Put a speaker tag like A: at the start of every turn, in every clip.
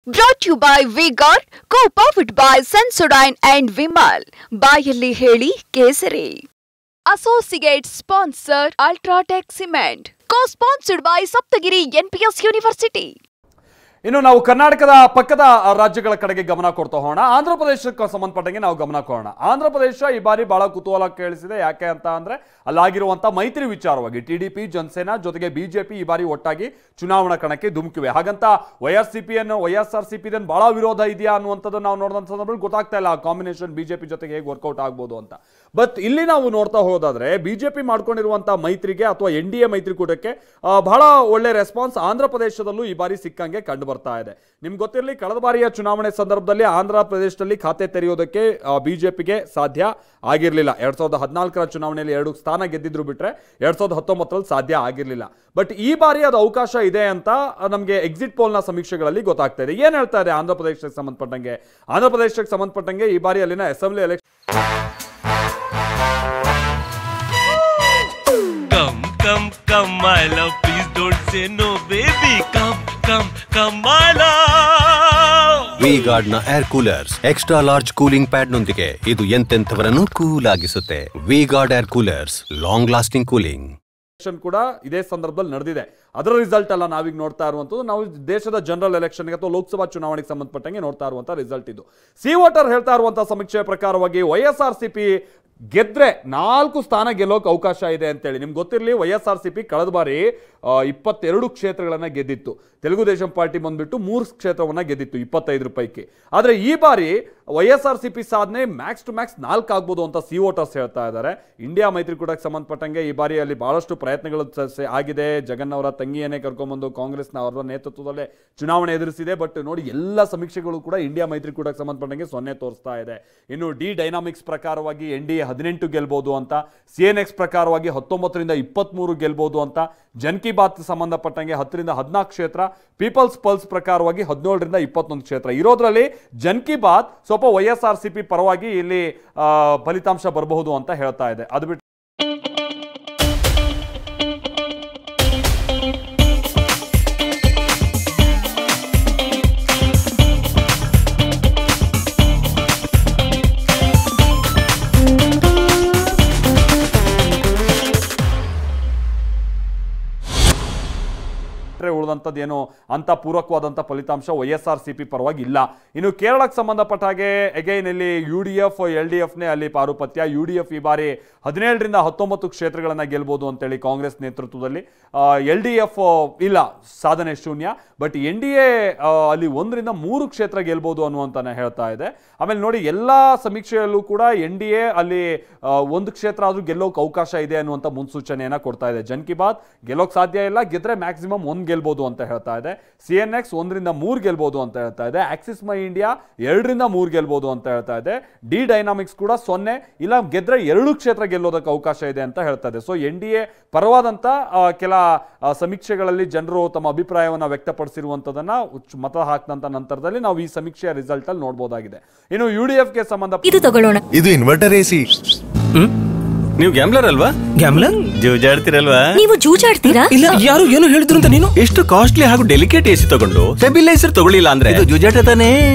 A: Brought to you by V-Guard, co-powered by Sensodyne and Vimal. ಬಾಯಲ್ಲಿ ಹೇಳಿ ಕೇಸರಿ. Associate sponsor Ultratech Cement. Co-sponsored by Saptagiri NPS University.
B: ಇನ್ನು ನಾವು ಕರ್ನಾಟಕದ ಪಕ್ಕದ ರಾಜ್ಯಗಳ ಕಡೆಗೆ ಗಮನ ಕೊಡ್ತಾ ಹೋಗೋಣ. ಆಂಧ್ರ ಪ್ರದೇಶಕ್ಕೆ ಸಂಬಂಧಪಟ್ಟಂಗೆ ನಾವು ಗಮನ ಕೊಡೋಣ. ಆಂಧ್ರ ಪ್ರದೇಶ ಈ ಬಾರಿ ಬಹಳ ಕುತೂಹಲ ಕೇಳಿಸಿದೆ. ಯಾಕೆ ಅಂತ ಅಂದ್ರೆ ಅಲ್ಲಾಗಿರುವಂತ ಮೈತ್ರಿ ವಿಚಾರವಾಗಿ ಟಿಡಿಪಿ ಜನಸೇನಾ ಜೊತೆಗೆ ಬಿಜೆಪಿ ಈ ಬಾರಿ ಒಟ್ಟಾಗಿ ಚುನಾವಣಾ ಕಣಕ್ಕೆ ಧುಮುಕಿವೆ. ಹಾಗಂತ ವೈಎಸ್ಆರ್ಸಿಪಿ ಬಹಳ ವಿರೋಧ ಇದೆಯಾ ಅನ್ನುವಂಥದ್ದು ನಾವು ನೋಡಿದಂಥ ಸಂದರ್ಭದಲ್ಲಿ ಗೊತ್ತಾಗ್ತಾ ಇಲ್ಲ ಆ ಕಾಂಬಿನೇಷನ್ ಬಿಜೆಪಿ ಜೊತೆಗೆ ಹೇಗೆ ವರ್ಕೌಟ್ ಆಗ್ಬೋದು ಅಂತ. ಬಟ್ ಇಲ್ಲಿ ನಾವು ನೋಡ್ತಾ ಹೋದಾದ್ರೆ ಬಿಜೆಪಿ ಮಾಡ್ಕೊಂಡಿರುವಂತಹ ಮೈತ್ರಿಗೆ ಅಥವಾ NDA ಮೈತ್ರಿಕೂಟಕ್ಕೆ ಬಹಳ ಒಳ್ಳೆ ರೆಸ್ಪಾನ್ಸ್ ಆಂಧ್ರ ಪ್ರದೇಶದಲ್ಲೂ ಈ ಬಾರಿ ಸಿಕ್ಕಂಗೆ ಕಂಡು ಬರ್ತಾ ಇದೆ. ನಿಮ್ಗೆ ಗೊತ್ತಿರಲಿ, ಕಳೆದ ಬಾರಿಯ ಚುನಾವಣೆ ಸಂದರ್ಭದಲ್ಲಿ ಆಂಧ್ರ ಪ್ರದೇಶದಲ್ಲಿ ಖಾತೆ ತೆರೆಯೋದಕ್ಕೆ ಬಿಜೆಪಿಗೆ ಸಾಧ್ಯ ಆಗಿರಲಿಲ್ಲ. 2014ರ ಚುನಾವಣೆಯಲ್ಲಿ 2 ಸ್ಥಾನ ಗೆದ್ದಿದ್ರು ಬಿಟ್ರೆ 2019ರಲ್ಲಿ ಸಾಧ್ಯ ಆಗಿರಲಿಲ್ಲ. ಬಟ್ ಈ ಬಾರಿ ಅದು ಅವಕಾಶ ಇದೆ ಅಂತ ನಮಗೆ ಎಕ್ಸಿಟ್ ಪೋಲ್ನ ಸಮೀಕ್ಷೆಗಳಲ್ಲಿ ಗೊತ್ತಾಗ್ತಾ ಇದೆ. ಏನ್ ಹೇಳ್ತಾ ಇದೆ ಆಂಧ್ರ ಪ್ರದೇಶಕ್ಕೆ ಸಂಬಂಧಪಟ್ಟಂಗೆ? ಆಂಧ್ರ ಪ್ರದೇಶಕ್ಕೆ ಸಂಬಂಧಪಟ್ಟಂಗೆ ಈ ಬಾರಿ ಅಲ್ಲಿನ assembly election
C: Come, my love, please don't say no, baby. Come, my love.
D: V-Guard ನ air coolers extra large cooling pad ನೊಂದಿಗೆ ಇದು ಎಂತೆಂಥವರನ್ನು ಕೂಲ್ ಆಗಿಸುತ್ತೆ. V-Guard air coolers, long lasting cooling.
B: ಕೂಡ ಇದೇ ಸಂದರ್ಭದಲ್ಲಿ ನಡೆದಿದೆ. ಅದರ ರಿಸಲ್ಟ್ ಅಲ್ಲ ನಾವೀಗ ನೋಡ್ತಾ ಇರುವಂತದ್ದು. ನಾವು ದೇಶದ ಜನರಲ್ ಎಲೆಕ್ಷನ್ಗೆ ಅಥವಾ ಲೋಕಸಭಾ ಚುನಾವಣೆಗೆ ಸಂಬಂಧಪಟ್ಟಂಗೆ ನೋಡ್ತಾ ಇರುವಂತಹ ರಿಸಲ್ಟ್ ಇದು. ಸಿ ವೋಟರ್ ಹೇಳ್ತಾ ಇರುವಂತಹ ಸಮೀಕ್ಷೆ ಪ್ರಕಾರವಾಗಿ ವೈಎಸ್ಆರ್ಸಿಪಿ ಗೆದ್ರೆ 4 ಸ್ಥಾನ ಗೆಲ್ಲೋಕೆ ಅವಕಾಶ ಇದೆ ಅಂತೇಳಿ. ನಿಮ್ಗೆ ಗೊತ್ತಿರಲಿ, ವೈಎಸ್ಆರ್ಸಿಪಿ ಕಳೆದ ಬಾರಿ 22 ಕ್ಷೇತ್ರಗಳನ್ನ ಗೆದ್ದಿತ್ತು. ತೆಲುಗುದೇಶಂ ಪಾರ್ಟಿ ಬಂದ್ಬಿಟ್ಟು 3 ಕ್ಷೇತ್ರವನ್ನ ಗೆದ್ದಿತ್ತು 25 ಪೈಕಿ. ಆದ್ರೆ ಈ ಬಾರಿ ವೈಎಸ್ಆರ್ಸಿಪಿ ಸಾಧನೆ ಮ್ಯಾಕ್ಸ್ ಟು ಮ್ಯಾಕ್ಸ್ 4 ಆಗ್ಬೋದು ಅಂತ ಸಿ ವೋಟರ್ಸ್ ಹೇಳ್ತಾ ಇದ್ದಾರೆ. ಇಂಡಿಯಾ ಮೈತ್ರಿಕೂಟಕ್ಕೆ ಸಂಬಂಧಪಟ್ಟಂಗೆ ಈ ಬಾರಿ ಅಲ್ಲಿ ಬಹಳಷ್ಟು ಪ್ರಯತ್ನಗಳು ಆಗಿದೆ. ಜಗನ್ ಅವರ ತಂಗಿಯನ್ನೇ ಕರ್ಕೊಂಡ್ಬಂದು ಕಾಂಗ್ರೆಸ್ನ ಅವರ ನೇತೃತ್ವದಲ್ಲೇ ಚುನಾವಣೆ ಎದುರಿಸಿದೆ. ಬಟ್ ನೋಡಿ, ಎಲ್ಲ ಸಮೀಕ್ಷೆಗಳು ಕೂಡ ಇಂಡಿಯಾ ಮೈತ್ರಿಕೂಟಕ್ಕೆ ಸಂಬಂಧಪಟ್ಟಂಗೆ 0 ತೋರಿಸ್ತಾ ಇದೆ. ಇನ್ನು ಡಿ ಡೈನಾಮಿಕ್ಸ್ ಪ್ರಕಾರವಾಗಿ NDA 18 ಗೆಲ್ಬಹುದು ಅಂತ, CNX ಪ್ರಕಾರವಾಗಿ 19ರಿಂದ 23 ಗೆಲ್ಬಹುದು ಅಂತ, ಜನ್ ಕಿ ಬಾತ್ ಸಂಬಂಧಪಟ್ಟಂಗೆ 10ರಿಂದ 14 ಕ್ಷೇತ್ರ, ಪೀಪಲ್ಸ್ ಪಲ್ಸ್ ಪ್ರಕಾರವಾಗಿ 17ರಿಂದ 21 ಕ್ಷೇತ್ರ ಇರೋದ್ರಲ್ಲಿ ಜನ್ ಕಿ ಬಾತ್ ಸ್ವಲ್ಪ ವೈಎಸ್ಆರ್ಸಿಪಿ ಪರವಾಗಿ ಇಲ್ಲಿ ಫಲಿತಾಂಶ ಬರಬಹುದು ಅಂತ ಹೇಳ್ತಾ ಇದೆ. ಅದು ಬಿಟ್ಟು ಉಳಿದಂಥದ್ದೇನು ಅಂತ ಪೂರಕವಾದಂಥ ಫಲಿತಾಂಶ ವೈಎಸ್ಆರ್ಸಿಪಿ ಪರವಾಗಿ ಇಲ್ಲ. ಇನ್ನು ಕೇರಳಕ್ಕೆ ಸಂಬಂಧಪಟ್ಟ ಹಾಗೆ ಅಗೈನ್ ಇಲ್ಲಿ UDF LDFನೇ ಅಲ್ಲಿ ಪಾರುಪತ್ಯ. UDF ಈ ಬಾರಿ 17ರಿಂದ 19 ಕ್ಷೇತ್ರಗಳನ್ನ ಗೆಲ್ಬಹುದು ಅಂತೇಳಿ ಕಾಂಗ್ರೆಸ್ ನೇತೃತ್ವದಲ್ಲಿ. LDF ಇಲ್ಲ, ಸಾಧನೆ ಶೂನ್ಯ. ಬಟ್ NDA ಅಲ್ಲಿ 1ರಿಂದ 3 ಕ್ಷೇತ್ರ ಗೆಲ್ಬಹುದು ಅನ್ನುವಂತಾನೆ ಹೇಳ್ತಾ ಇದೆ. ಆಮೇಲೆ ನೋಡಿ, ಎಲ್ಲ ಸಮೀಕ್ಷೆಯಲ್ಲೂ ಕೂಡ NDA ಅಲ್ಲಿ 1 ಕ್ಷೇತ್ರ ಆದ್ರೂ ಗೆಲ್ಲೋಕೆ ಅವಕಾಶ ಇದೆ ಅನ್ನುವಂಥ ಮುನ್ಸೂಚನೆಯನ್ನ ಕೊಡ್ತಾ ಇದೆ. ಜನ್ ಕಿ ಬಾತ್ ಗೆಲ್ಲೋಕೆ ಸಾಧ್ಯ ಇಲ್ಲ, ಗೆದ್ರೆ ಮ್ಯಾಕ್ಸಿಮಮ್ 1 ಗೆಲ್ಬಹುದು ಅಂತ ಹೇಳ್ತಾ ಇದೆ. CNX 1ರಿಂದ 3 ಗೆಲ್ಬಹುದು ಅಂತ ಹೇಳ್ತಾ ಇದೆ. ಆಕ್ಸಿಸ್ ಮೈ ಇಂಡಿಯಾ 2ರಿಂದ 3 ಗೆಲ್ಬಹುದು ಅಂತ ಹೇಳ್ತಾ ಇದೆ. ಡಿ ಡೈನಾಮಿಕ್ಸ್ ಕೂಡ 0, ಇಲ್ಲ ಗೆದ್ರೆ 2 ಕ್ಷೇತ್ರ ಗೆಲ್ಲೋದಕ್ಕೆ ಅವಕಾಶ ಇದೆ ಅಂತ ಹೇಳ್ತಾ ಇದೆ. ಸೊ NDA ಪರವಾದಂತ ಕೆಲ ಸಮೀಕ್ಷೆಗಳಲ್ಲಿ ಜನರು ತಮ್ಮ ಅಭಿಪ್ರಾಯವನ್ನು ವ್ಯಕ್ತಪಡಿಸಿರುವಂತದನ್ನ ಮತ ಹಾಕಿದಂತ ನಂತರದಲ್ಲಿ ನಾವು ಈ ಸಮೀಕ್ಷೆಯ ರಿಸಲ್ಟ್ ಅಲ್ಲಿ ನೋಡಬಹುದಾಗಿದೆ. ಇನ್ನು UDF ಗೆ ಸಂಬಂಧ
E: ಇದು ಇನ್ವರ್ಟರ್ AC.
C: ನೀವು ಗ್ಯಾಮ್ಲರ್ ಅಲ್ವಾ? ಗ್ಯಾಮ್ಲರ್ ಜೂಜಾಡ್ತಿರಲ್ವಾ?
F: ನೀವು ಜೂಜಾಡ್ತೀರಾ?
C: ಇಲ್ಲ, ಯಾರು ಏನು ಹೇಳಿದ್ರು ಅಂತ ನೀನು ಎಷ್ಟು ಕಾಸ್ಟ್ಲಿ ಹಾಗೂ ಡೆಲಿಕೇಟ್ AC ತಗೊಂಡು ಸ್ಟೆಬಿಲೈಸರ್ ತಗೊಳ್ಳಿಲ್ಲ ಅಂದ್ರೆ ಇದು ಜೂಜಾಟ ತಾನೇ.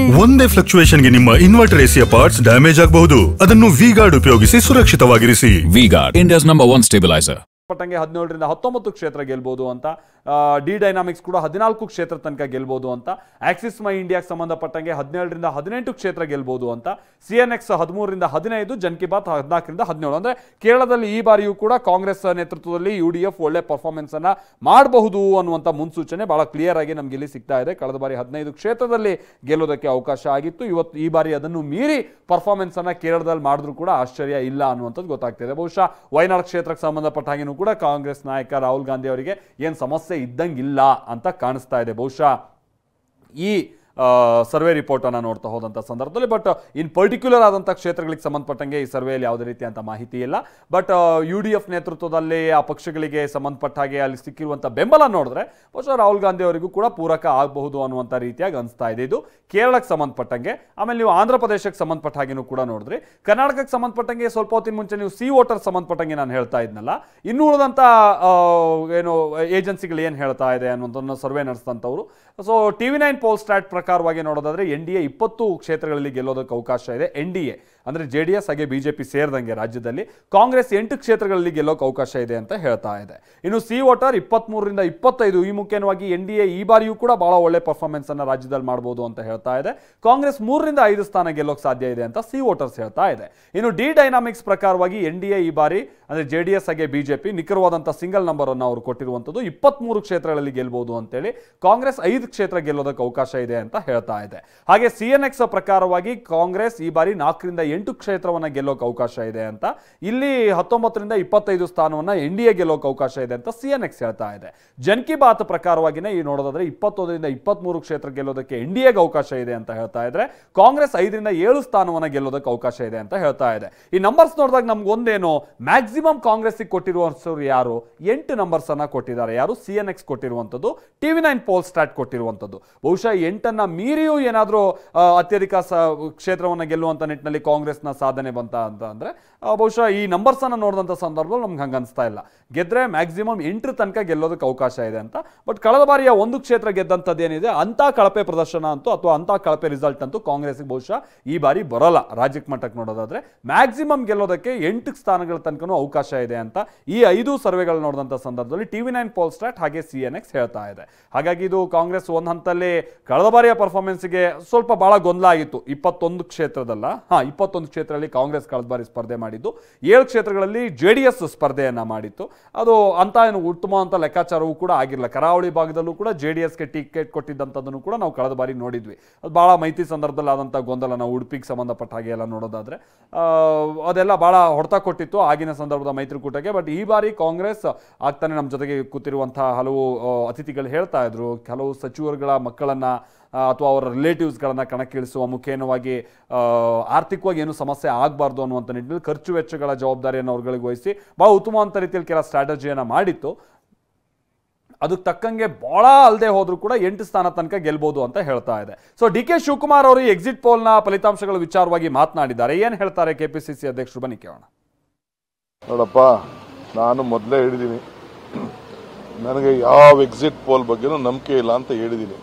E: ಒಂದೇ ಫ್ಲಕ್ಚುಯೇಷನ್ ಗೆ ನಿಮ್ಮ ಇನ್ವರ್ಟರ್ AC ಪಾರ್ಟ್ಸ್ ಡ್ಯಾಮೇಜ್ ಆಗಬಹುದು. ಅದನ್ನು V-Guard ಉಪಯೋಗಿಸಿ ಸುರಕ್ಷಿತವಾಗಿರಿಸಿ.
G: V-Guard, India's #1 stabilizer.
B: ಪಟ್ಟಂಗೆ 17ರಿಂದ 19 ಕ್ಷೇತ್ರ ಗೆಲ್ಬಹುದು ಅಂತ, ಡಿ ಡೈನಾಮಿಕ್ಸ್ ಕೂಡ 14 ಕ್ಷೇತ್ರ ತನಕ ಗೆಲ್ಬಹುದು ಅಂತ, ಆಕ್ಸಿಸ್ ಮೈ ಇಂಡಿಯಾಗೆ ಸಂಬಂಧಪಟ್ಟಂಗೆ 17ರಿಂದ 18 ಕ್ಷೇತ್ರ ಗೆಲ್ಬಹುದು ಅಂತ, CNX 13ರಿಂದ 15, ಜನ್ ಕಿ ಬಾತ್ 14ರಿಂದ 17. ಅಂದ್ರೆ ಕೇರಳದಲ್ಲಿ ಈ ಬಾರಿಯೂ ಕೂಡ ಕಾಂಗ್ರೆಸ್ ನೇತೃತ್ವದಲ್ಲಿ UDF ಒಳ್ಳೆ ಪರ್ಫಾರ್ಮೆನ್ಸ್ ಅನ್ನ ಮಾಡಬಹುದು ಅನ್ನುವಂಥ ಮುನ್ಸೂಚನೆ ಬಹಳ ಕ್ಲಿಯರ್ ಆಗಿ ನಮ್ಗೆ ಇಲ್ಲಿ ಸಿಗ್ತಾ ಇದೆ. ಕಳೆದ ಬಾರಿ 15 ಕ್ಷೇತ್ರದಲ್ಲಿ ಗೆಲ್ಲೋದಕ್ಕೆ ಅವಕಾಶ ಆಗಿತ್ತು. ಈ ಬಾರಿ ಅದನ್ನು ಮೀರಿ ಪರ್ಫಾರ್ಮೆನ್ಸ್ ಅನ್ನ ಕೇರಳದಲ್ಲಿ ಮಾಡಿದ್ರು ಕೂಡ ಆಶ್ಚರ್ಯ ಇಲ್ಲ ಅನ್ನುವಂಥದ್ದು ಗೊತ್ತಾಗ್ತಿದೆ. ಬಹುಶಃ ವಯನಾಡ್ ಕ್ಷೇತ್ರಕ್ಕೆ ಸಂಬಂಧಪಟ್ಟ ಹಾಗೆ ಕೂಡ ಕಾಂಗ್ರೆಸ್ ನಾಯಕ ರಾಹುಲ್ ಗಾಂಧಿ ಅವರಿಗೆ ಏನು ಸಮಸ್ಯೆ ಇದ್ದಂಗಿಲ್ಲ ಅಂತ ಕಾಣಿಸ್ತಾ ಇದೆ ಬಹುಶಃ ಈ ಸರ್ವೆ ರಿಪೋರ್ಟ್ ಅನ್ನು ನೋಡ್ತಾ ಹೋದಂಥ ಸಂದರ್ಭದಲ್ಲಿ. ಬಟ್ ಇನ್ ಪರ್ಟಿಕ್ಯುಲರ್ ಆದಂಥ ಕ್ಷೇತ್ರಗಳಿಗೆ ಸಂಬಂಧಪಟ್ಟಂಗೆ ಈ ಸರ್ವೆಯಲ್ಲಿ ಯಾವುದೇ ರೀತಿಯಂಥ ಮಾಹಿತಿ ಇಲ್ಲ. ಬಟ್ UDF ನೇತೃತ್ವದಲ್ಲಿ ಆ ಪಕ್ಷಗಳಿಗೆ ಸಂಬಂಧಪಟ್ಟ ಹಾಗೆ ಅಲ್ಲಿ ಸಿಕ್ಕಿರುವಂಥ ಬೆಂಬಲ ನೋಡಿದ್ರೆ ಬಹುಶಃ ರಾಹುಲ್ ಗಾಂಧಿ ಅವರಿಗೂ ಕೂಡ ಪೂರಕ ಆಗಬಹುದು ಅನ್ನುವಂಥ ರೀತಿಯಾಗಿ ಅನಿಸ್ತಾ ಇದೆ. ಇದು ಕೇರಳಕ್ಕೆ ಸಂಬಂಧಪಟ್ಟಂಗೆ. ಆಮೇಲೆ ನೀವು ಆಂಧ್ರ ಪ್ರದೇಶಕ್ಕೆ ಸಂಬಂಧಪಟ್ಟ ಹಾಗೆನೂ ಕೂಡ ನೋಡಿದ್ರಿ. ಕರ್ನಾಟಕಕ್ಕೆ ಸಂಬಂಧಪಟ್ಟಂಗೆ ಸ್ವಲ್ಪ ಹೊತ್ತಿನ ಮುಂಚೆ ನೀವು ಸಿ ವೋಟರ್ ಸಂಬಂಧಪಟ್ಟಂಗೆ ನಾನು ಹೇಳ್ತಾ ಇದ್ನಲ್ಲ, ಇನ್ನು ಉಳಿದಂಥ ಏನು ಏಜೆನ್ಸಿಗಳು ಏನು ಹೇಳ್ತಾ ಇದೆ ಅನ್ನೋದನ್ನು ಸರ್ವೆ ನಡೆಸಿದಂಥವ್ರು ಸೊ TV9 ಪೋಲ್ ಸ್ಟಾಟ್ ಪ್ರಕಾರವಾಗಿ ನೋಡೋದಾದ್ರೆ NDA 20 ಕ್ಷೇತ್ರಗಳಲ್ಲಿ ಗೆಲ್ಲೋದಕ್ಕೆ ಅವಕಾಶ ಇದೆ. NDA ಅಂದರೆ JDS ಹಾಗೆ BJP ಸೇರಿದಂಗೆ ರಾಜ್ಯದಲ್ಲಿ, ಕಾಂಗ್ರೆಸ್ 8 ಕ್ಷೇತ್ರಗಳಲ್ಲಿ ಗೆಲ್ಲೋಕೆ ಅವಕಾಶ ಇದೆ ಅಂತ ಹೇಳ್ತಾ ಇದೆ. ಇನ್ನು ಸಿ ವೋಟರ್ 23ರಿಂದ 25, ಈ ಮುಖ್ಯವಾಗಿ NDA ಈ ಬಾರಿಯೂ ಕೂಡ ಬಹಳ ಒಳ್ಳೆ ಪರ್ಫಾರ್ಮೆನ್ಸ್ ಅನ್ನ ರಾಜ್ಯದಲ್ಲಿ ಮಾಡಬಹುದು ಅಂತ ಹೇಳ್ತಾ ಇದೆ. ಕಾಂಗ್ರೆಸ್ 3ರಿಂದ 5 ಸ್ಥಾನ ಗೆಲ್ಲೋಕೆ ಸಾಧ್ಯ ಇದೆ ಅಂತ ಸಿ ವೋಟರ್ಸ್ ಹೇಳ್ತಾ ಇದೆ. ಇನ್ನು ಡಿ ಡೈನಾಮಿಕ್ಸ್ ಪ್ರಕಾರವಾಗಿ NDA ಈ ಬಾರಿ ಅಂದರೆ JDS ಹಾಗೆ BJP ನಿಖರವಾದಂಥ ಸಿಂಗಲ್ ನಂಬರ್ ಅನ್ನು ಅವರು ಕೊಟ್ಟಿರುವಂಥದ್ದು 23 ಕ್ಷೇತ್ರಗಳಲ್ಲಿ ಗೆಲ್ಲಬಹುದು ಅಂತೇಳಿ, ಕಾಂಗ್ರೆಸ್ 5 ಕ್ಷೇತ್ರ ಗೆಲ್ಲೋದಕ್ಕೆ ಅವಕಾಶ ಇದೆ ಅಂತ ಹೇಳ್ತಾ ಇದೆ. ಹಾಗೆ CNX ಪ್ರಕಾರವಾಗಿ ಕಾಂಗ್ರೆಸ್ ಈ ಬಾರಿ 4ರಿಂದ 8 ಕ್ಷೇತ್ರವನ್ನ ಗೆಲ್ಲೋಕೆ ಅವಕಾಶ ಇದೆ ಅಂತ, ಇಲ್ಲಿ 19ರಿಂದ 25 ಸ್ಥಾನವನ್ನ NDA ಗೆಲ್ಲೋಕೆ ಅವಕಾಶ ಇದೆ ಅಂತ CNX ಹೇಳ್ತಾ ಇದೆ. ಜನ್ ಕಿ ಬಾತ್ ಪ್ರಕಾರವಾಗಿನೇ ಈ ನೋಡೋದಾದ್ರೆ 21ರಿಂದ 23 ಕ್ಷೇತ್ರ ಗೆಲ್ಲೋದಕ್ಕೆ NDAಗೆ ಅವಕಾಶ ಇದೆ ಅಂತ ಹೇಳ್ತಾ ಇದ್ರೆ, ಕಾಂಗ್ರೆಸ್ 5ರಿಂದ 7 ಸ್ಥಾನವನ್ನ ಗೆಲ್ಲೋದಕ್ಕೆ ಅವಕಾಶ ಇದೆ ಅಂತ ಹೇಳ್ತಾ ಇದೆ. ಈ ನಂಬರ್ಸ್ ನೋಡಿದಾಗ ನಮ್ಗೆ ಒಂದೇನು, ಮ್ಯಾಕ್ಸಿಮಮ್ ಕಾಂಗ್ರೆಸ್ಗೆ ಕೊಟ್ಟಿರುವವರು ಯಾರು, 8 ನಂಬರ್ಸ್ ಅನ್ನ ಕೊಟ್ಟಿದ್ದಾರೆ. ಯಾರು? CNX ಕೊಟ್ಟಿರುವಂಥದ್ದು, TV9 ಪೋಲ್ ಸ್ಟಾಟ್ ಕೊಟ್ಟಿರುವಂಥದ್ದು. ಬಹುಶಃ 8ಅನ್ನ ಮೀರಿಯೂ ಏನಾದರೂ ಅತ್ಯಧಿಕ ಕ್ಷೇತ್ರವನ್ನ ಗೆಲ್ಲುವಂತ ನಿಟ್ಟಿನಲ್ಲಿ ಕಾಂಗ್ರೆಸ್ನ ಸಾಧನೆ ಬಂತ ಅಂತ ಅಂದ್ರೆ ಬಹುಶಃ ಈ ನಂಬರ್ಸ್ ಅನ್ನ ನೋಡಿದಂಥ ಸಂದರ್ಭದಲ್ಲಿ ನಮ್ಗೆ ಹಂಗೆ ಅನಿಸ್ತಾ ಇಲ್ಲ. ಗೆದ್ರೆ ಮ್ಯಾಕ್ಸಿಮಮ್ 8 ತನಕ ಗೆಲ್ಲೋದಕ್ಕೆ ಅವಕಾಶ ಇದೆ ಅಂತ. ಬಟ್ ಕಳೆದ ಬಾರಿಯ 1 ಕ್ಷೇತ್ರ ಗೆದ್ದಂಥದ್ದು ಏನಿದೆ, ಅಂತ ಕಳಪೆ ಪ್ರದರ್ಶನ ಅಂತೂ ಅಥವಾ ಅಂತ ಕಳಪೆ ರಿಸಲ್ಟ್ ಅಂತೂ ಕಾಂಗ್ರೆಸ್ಗೆ ಬಹುಶಃ ಈ ಬಾರಿ ಬರೋಲ್ಲ. ರಾಜ್ಯಕ್ಕೆ ಮಟ್ಟಕ್ಕೆ ನೋಡೋದಾದ್ರೆ ಮ್ಯಾಕ್ಸಿಮಮ್ ಗೆಲ್ಲೋದಕ್ಕೆ 8 ಸ್ಥಾನಗಳ ತನಕನೂ ಅವಕಾಶ ಇದೆ ಅಂತ ಈ 5 ಸರ್ವೆಗಳು ನೋಡಿದಂಥ ಸಂದರ್ಭದಲ್ಲಿ TV9 ಪೋಲ್ ಸ್ಟಾಟ್ ಹಾಗೆ CNX ಹೇಳ್ತಾ ಇದೆ. ಹಾಗಾಗಿ ಇದು ಕಾಂಗ್ರೆಸ್ ಒಂದು ಹಂತದಲ್ಲಿ ಕಳೆದ ಬಾರಿಯ ಪರ್ಫಾರ್ಮೆನ್ಸ್ಗೆ ಸ್ವಲ್ಪ ಬಹಳ ಗೊಂದಲ ಆಗಿತ್ತು. 21 ಕ್ಷೇತ್ರದಲ್ಲ, 21 ಕ್ಷೇತ್ರದಲ್ಲಿ ಕಾಂಗ್ರೆಸ್ ಕಳೆದ ಬಾರಿ ಸ್ಪರ್ಧೆ ಮಾಡಿದ್ದು, 7 ಕ್ಷೇತ್ರಗಳಲ್ಲಿ JDS ಸ್ಪರ್ಧೆಯನ್ನ ಮಾಡಿತ್ತು. ಅದು ಅಂತ ಏನು ಉತ್ತಮ ಅಂತ ಲೆಕ್ಕಾಚಾರವೂ ಕೂಡ ಆಗಿರಲಿಲ್ಲ. ಕರಾವಳಿ ಭಾಗದಲ್ಲೂ ಕೂಡ JDSಗೆ ಟಿಕೆಟ್ ಕೊಟ್ಟಿದ್ದಂಥದ್ದನ್ನು ಕೂಡ ನಾವು ಕಳೆದ ಬಾರಿ ನೋಡಿದ್ವಿ. ಅದು ಬಹಳ ಮೈತ್ರಿ ಸಂದರ್ಭದಲ್ಲಿ ಆದಂಥ ಗೊಂದಲ, ನಾವು ಉಡುಪಿಗೆ ಸಂಬಂಧಪಟ್ಟ ಹಾಗೆ ಎಲ್ಲ ನೋಡೋದಾದ್ರೆ ಅದೆಲ್ಲ ಬಹಳ ಹೊಡೆತ ಕೊಟ್ಟಿತ್ತು ಆಗಿನ ಸಂದರ್ಭದ ಮೈತ್ರಿಕೂಟಕ್ಕೆ. ಬಟ್ ಈ ಬಾರಿ ಕಾಂಗ್ರೆಸ್ ಆಗ್ತಾನೆ ನಮ್ಮ ಜೊತೆಗೆ ಕೂತಿರುವಂತಹ ಹಲವು ಅತಿಥಿಗಳು ಹೇಳ್ತಾ ಇದ್ರು, ಕೆಲವು ಸಚಿವರುಗಳ ಮಕ್ಕಳನ್ನ ಅಥವಾ ಅವರ ರಿಲೇಟಿವ್ಸ್ಗಳನ್ನ ಕಣಕ್ಕಿಳಿಸುವ ಮುಖೇನವಾಗಿ ಆರ್ಥಿಕವಾಗಿ ಏನು ಸಮಸ್ಯೆ ಆಗಬಾರ್ದು ಅನ್ನುವಂಥ ನಿಟ್ಟಿನಲ್ಲಿ ಖರ್ಚು ವೆಚ್ಚಗಳ ಜವಾಬ್ದಾರಿಯನ್ನು ಅವ್ರಗಳಿಗೆ ವಹಿಸಿ ಬಹಳ ಉತ್ತಮವಾದ ರೀತಿಯಲ್ಲಿ ಕೆಲ ಸ್ಟ್ರಾಟಜಿಯನ್ನು ಮಾಡಿತ್ತು. ಅದಕ್ಕೆ ತಕ್ಕಂಗೆ ಬಹಳ ಅಲ್ಲದೆ ಹೋದ್ರೂ ಕೂಡ 8 ಸ್ಥಾನ ತನಕ ಗೆಲ್ಬಹುದು ಅಂತ ಹೇಳ್ತಾ ಇದೆ. ಸೊ DK ಶಿವಕುಮಾರ್ ಅವರು ಎಕ್ಸಿಟ್ ಪೋಲ್ನ ಫಲಿತಾಂಶಗಳ ವಿಚಾರವಾಗಿ ಮಾತನಾಡಿದ್ದಾರೆ. ಏನು ಹೇಳ್ತಾರೆ KPCC ಅಧ್ಯಕ್ಷರು, ಬನ್ನಿ ಕೇಳೋಣ.
F: ನೋಡಪ್ಪ, ನಾನು ಮೊದಲೇ ಹೇಳಿದ್ದೀನಿ, ನನಗೆ ಯಾವ ಎಕ್ಸಿಟ್ ಪೋಲ್ ಬಗ್ಗೆನೂ ನಂಬಿಕೆ ಇಲ್ಲ ಅಂತ ಹೇಳಿದ್ದೀನಿ.